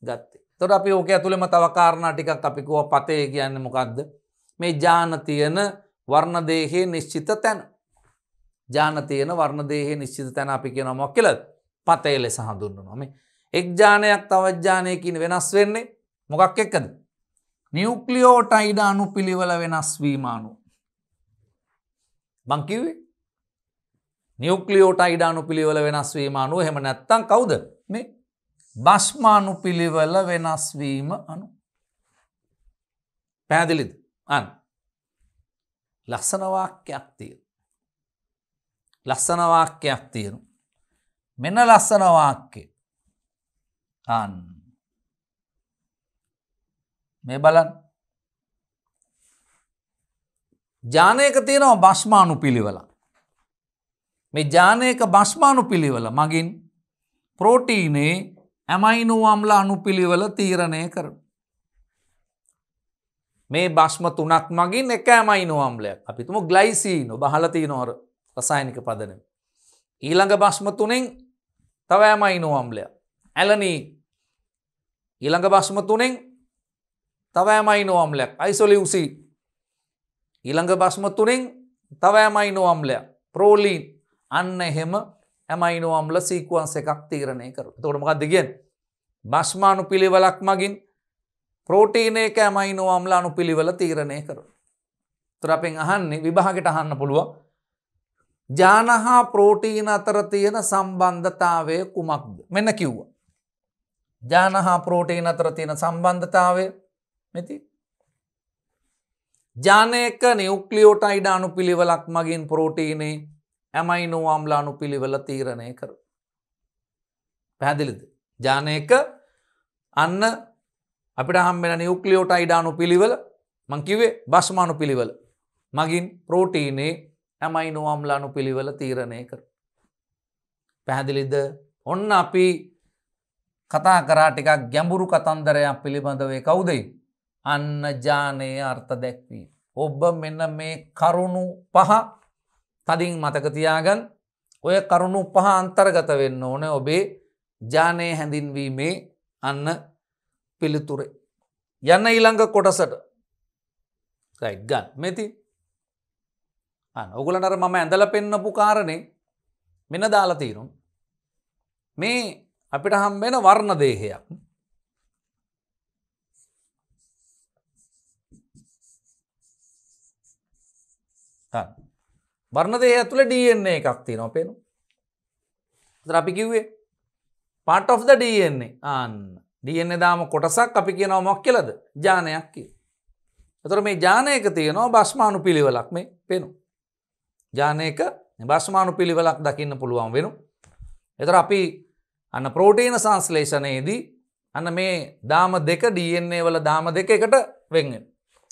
ගත්තේ. එතකොට අපි ඕක ඇතුළෙම තව කාරණා ටිකක් අපි කිව්වා පතේ කියන්නේ මොකද්ද? මේ ජාන තියෙන වර්ණදේහයේ නිශ්චිත තැන. ජාන තියෙන වර්ණදේහයේ නිශ්චිත තැන අපි කියනවා මොකක් කියලාද? පතේ ලෙස හඳුන්වනවා. මේ එක් ජානයක් තවත් ජානයකින් වෙනස් වෙන්නේ මොකක් එක්කද? නියුක්ලියෝටයිඩ් අණුපිළිවෙල වෙනස් වීම අනුව. මං කිව්වේ නියුක්ලියෝටයිඩ් අණුපිළිවෙල වෙනස් වීම අනුව. එහෙම නැත්නම් කවුද? මේ භස්ම අණුපිළිවෙල වෙනස් වීම අනුව. පැහැදිලිද? අන්න ලස්සන වාක්‍යයක් තියෙනවා. ලස්සන වාක්‍යයක් තියෙනවා. මෙන්න ලස්සන වාක්‍යය. අන්න මේ බලන්න. ජානයක තියෙනවා භස්මාණුපිළිවෙල. මේ ජානයක භස්මාණුපිළිවෙල මගින් ප්‍රෝටීනේ ඇමයිනෝ අම්ල අණුපිළිවෙල තීරණය කරනවා. මේ භස්ම තුනක් මගින් එක ඇමයිනෝ අම්ලයක්. අපි තුමු ග්ලයිසීන්. ඔබ අහලා තියෙනවා රසායනික පදනම. ඊළඟ භස්ම තුනෙන් තව ඇමයිනෝ අම්ලයක්. ඇලනීන්. ඊළඟ භස්ම තුනෙන් තව ඇමයිනෝ අම්ලයක්. අයිසොලියුසින්. ඊළඟ භස්ම තුනෙන් තව ඇමයිනෝ අම්ලයක්. ප්‍රෝලීන්. අන්න එහෙම ඇමයිනෝ අම්ල සීක්වන්ස් එකක් තීරණය කරනවා. එතකොට මොකක්ද කියන්නේ? භස්මාණුපිළිවෙලක් මගින් ප්‍රෝටීනයක ඇමයිනෝ අම්ල අණුපිළිවෙල තීරණය කරනවා. එතකොට අපෙන් අහන්නේ විභාගයට අහන්න පුළුවන්. ජාන හා ප්‍රෝටීන අතර තියෙන සම්බන්ධතාවය කුමක්ද? මෙන්න කිව්වා. ජාන හා ප්‍රෝටීන අතර තියෙන සම්බන්ධතාවය මෙති. ජානයක නියුක්ලියෝටයිඩ් අණුපිළිවෙලක් මගින් ප්‍රෝටීනේ ඇමයිනෝ අම්ල අණුපිළිවෙල තීරණය කරනවා. පැහැදිලිද? ජානයක අන්න අපිට හම්බෙන නියුක්ලියෝටයිඩ් අණුපිළිවෙල මං කිව්වේ භස්ම අණුපිළිවෙල මගින් ප්‍රෝටීනේ ඇමයිනෝ අම්ල අණුපිළිවෙල තීරණය කරනවා. පැහැදිලිද? ඔන්න අපි කතා කරා ටිකක් ගැඹුරු කතන්දරයක් පිළිබඳව. කවුද? අන්න ජානයේ අර්ථ දැක්වීම. ඔබ මෙන්න මේ කරුණු 5 තදින් මතක තියාගන්න. ඔය කරුණු 5 අන්තර්ගත වෙන්න ඕනේ ඔබේ ජානයේ හැඳින්වීමේ අන්න පිළිතුරේ. යන්න ඊළඟ කොටසට. රයිට් ගන්න. මෙති. අන්න ඔයගොල්ලන්ට අර මම ඇඳලා පෙන්නපු කාරණේ මෙන්න දාලා තියෙනවා. මේ අපිට හම්බෙන වර්ණ දේහයක්. වර්ණ දේහය ඇතුලේ DNA එකක් තියෙනවා පේනවා. ඒතර අපි කිව්වේ part of the DNA. අන්න DNA දාම කොටසක් අපි කියනවා මොකක් කියලාද? ජානයක් කියලා. ඒතර මේ ජානයක තියෙනවා භස්මාණුපිළිවෙලක් මේ පේනවා. ජානයක භස්මාණුපිළිවෙලක් දකින්න පුළුවන් වෙනවා. ඒතර අපි අන්න ප්‍රෝටීන සංශ්ලේෂණයේදී අන්න මේ දාම දෙක DNA වල දාම දෙක එකට වෙන් වෙනවා.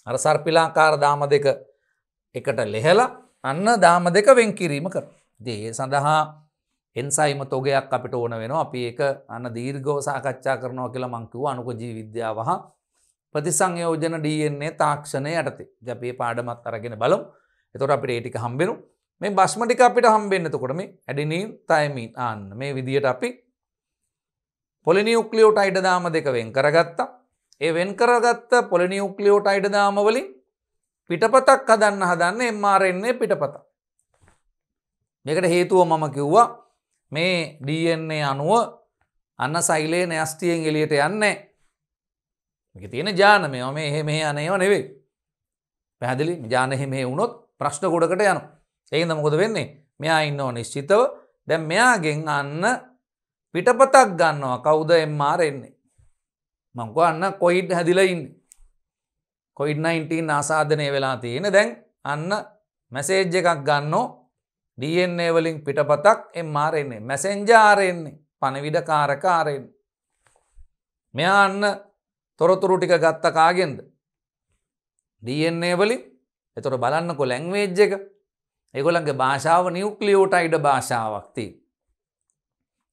අර සර්පිලාකාර දාම දෙක එකට ලෙහලා අන්න දාම දෙක වෙන් කිරීම කරනවා. ඉතින් ඒ සඳහා එන්සයිම තොගයක් අපිට ඕන වෙනවා. අපි ඒක අන්න දීර්ඝව සාකච්ඡා කරනවා කියලා මම කිව්වා අණුක ජීව විද්‍යාව හා ප්‍රතිසංයෝජන DNA තාක්ෂණය යටතේ. ඉතින් අපි මේ පාඩමත් අරගෙන බලමු. එතකොට අපිට ඒ ටික හම්බෙනු. මේ භස්ම ටික අපිට හම්බෙන්නේ එතකොට මේ ඇඩෙනින් තයමින් ආන්න මේ විදියට අපි පොලිනියුක්ලියෝටයිඩ් දාම දෙක වෙන් කරගත්තා. ඒ වෙන් කරගත්ත පොලිනියුක්ලියෝටයිඩ් දාම වලින් පිටපතක් හදන්න mRNA පිටපතක්. මේකට හේතුව මම කිව්වා මේ DNA අණුව අන්න සෛලේ න්‍යෂ්ටියෙන් එළියට යන්නේ. මේකේ තියෙන ජාන මේවා මේ එහෙ මෙහෙ යන්නේව නෙවෙයි. පැහැදිලි? ජාන එහෙ මෙහෙ වුණොත් ප්‍රශ්න ගොඩකට යනවා. ඒකින්ද මොකද වෙන්නේ? මෙයා ඉන්නව නිශ්චිතව. දැන් මෙයාගෙන් අන්න පිටපතක් ගන්නවා. කවුද mRNA? මම අන්න කොයිඩ් හැදිලා ඉන්නේ. COVID-19 ආසාදනය වෙලා තියෙන දැන් අන්න මැසේජ් එකක් ගන්නෝ DNA වලින් පිටපතක් mRNA messenger RNA පණවිඩකාරක RNA. මෙයා අන්න තොරතුරු ටික ගත්ත කාගෙන්ද? DNA වලින්. එතකොට බලන්නකො ලැන්ග්වේජ් එක. ඒගොල්ලන්ගේ භාෂාව නියුක්ලියෝටයිඩ් භාෂාවක් තියෙනවා.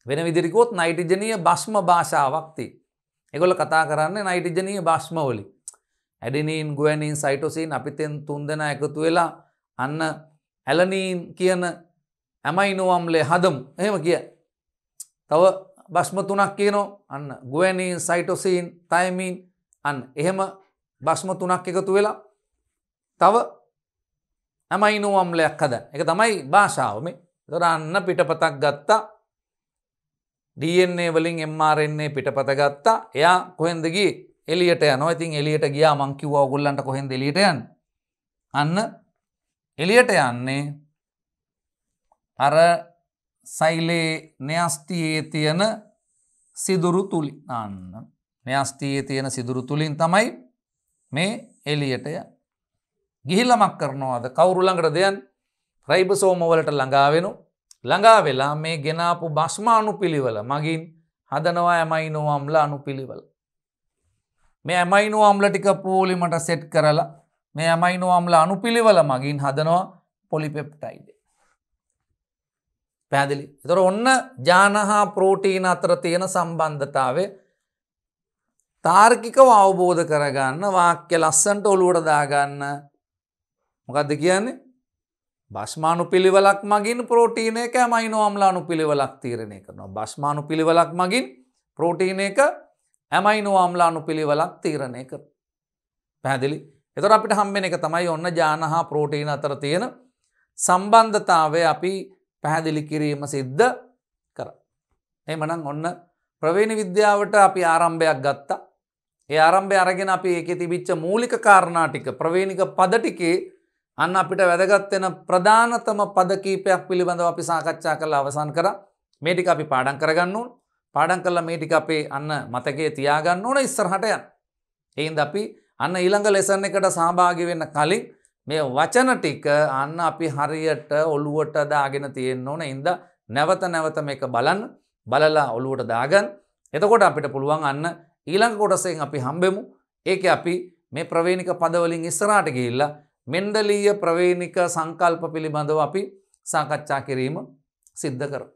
වෙන විදිහට කිව්වොත් නයිට්‍රජනීය භස්ම භාෂාවක් තියෙනවා. ඒගොල්ලෝ කතා කරන්නේ නයිට්‍රජනීය භස්ම වලින්. ඇඩෙනින්, ගුවැනින්, සයිටෝසින් අපිටෙන් තුන් දෙනා එකතු වෙලා අන්න ඇලනින් කියන ඇමයිනෝ අම්ලය හදමු. එහෙම කිය. තව භස්ම තුනක් කියනවා. අන්න ගුවැනින්, සයිටෝසින්, තයමින් අන්න එහෙම භස්ම තුනක් එකතු වෙලා තව ඇමයිනෝ අම්ලයක් හදන්න. ඒක තමයි භාෂාව මේ. ඒතර අන්න පිටපතක් ගත්තා. DNA වලින් mRNA පිටපත ගත්තා. එයා කොහෙන්ද ගියේ? එළියට යනවා. ඉතින් එළියට ගියා මං කිව්වා ඔයගොල්ලන්ට කොහෙන්ද එළියට යන්නේ? අන්න එළියට යන්නේ අර සෛලේ න්‍යෂ්ටියේ තියෙන සිදුරු තුලින්. අන්න න්‍යෂ්ටියේ තියෙන සිදුරු තුලින් තමයි මේ එළියට යන්නේ. ගිහිල්ලා මක් කරනවාද? කවුරු ළඟටද යන්නේ? රයිබෝසෝම වලට ළඟා වෙනවා. ළඟා වෙලා මේ ගෙනාපු භස්ම අණුපිළිවෙල මගින් හදනවා ඇමයිනෝ අම්ල අණුපිළිවෙල. මේ ඇමයිනෝ අම්ල ටික පොලිමට සෙට් කරලා මේ ඇමයිනෝ අම්ල අණුපිළිවෙල මගින් හදනවා පොලිපෙප්ටයිඩ්. පැහැදිලි? ඒතර ඔන්න ජාන හා ප්‍රෝටීන අතර තියෙන සම්බන්ධතාවය තාර්කිකව අවබෝධ කරගන්න වාක්‍ය ලස්සනට ඔලුවට දාගන්න. මොකද්ද කියන්නේ? භස්මාණුපිළිවෙලක් මගින් ප්‍රෝටීන එක ඇමයිනෝ අම්ල අණුපිළිවෙලක් තීරණය කරනවා. භස්මාණුපිළිවෙලක් මගින් ප්‍රෝටීන එක ඇමයිනෝ අම්ල අණුපිළිවෙලක් තීරණය කරනවා. පැහැදිලි? එතකොට අපිට හම්බෙන එක තමයි ඔන්න ජාන හා ප්‍රෝටීන අතර තියෙන සම්බන්ධතාවය අපි පැහැදිලි කිරීම සිද්ධ කරා. එහෙමනම් ඔන්න ප්‍රවේණ විද්‍යාවට අපි ආරම්භයක් ගත්තා. ඒ ආරම්භය අරගෙන අපි ඒකේ තිබිච්ච මූලික කාරණා ටික ප්‍රවේණික පද ටිකේ අන්න අපිට වැදගත් වෙන ප්‍රධානතම පද කීපයක් පිළිබඳව අපි සාකච්ඡා කරලා අවසන් කරා. මේ ටික අපි පාඩම් කරගන්න ඕන. පාඩම් කරලා මේ ටික අපේ අන්න මතකයේ තියාගන්න ඕන ඉස්සරහට යන්න. එහෙනම් අපි අන්න ඊළඟ ලෙසන් එකට සහභාගී වෙන්න කලින් මේ වචන ටික අන්න අපි හරියට ඔලුවට දාගෙන තියෙන්න ඕන. ඉඳ නැවත නැවත මේක බලන්න. බලලා ඔලුවට දාගන්න. එතකොට අපිට පුළුවන් අන්න ඊළඟ කොටසෙන් අපි හම්බෙමු. ඒකේ අපි මේ ප්‍රවේණික පද වලින් ඉස්සරහට ගිහිල්ලා මෙන්ඩලීය ප්‍රවේණික සංකල්ප පිළිබඳව අපි සාකච්ඡා කිරීම සිද්ධ කරමු.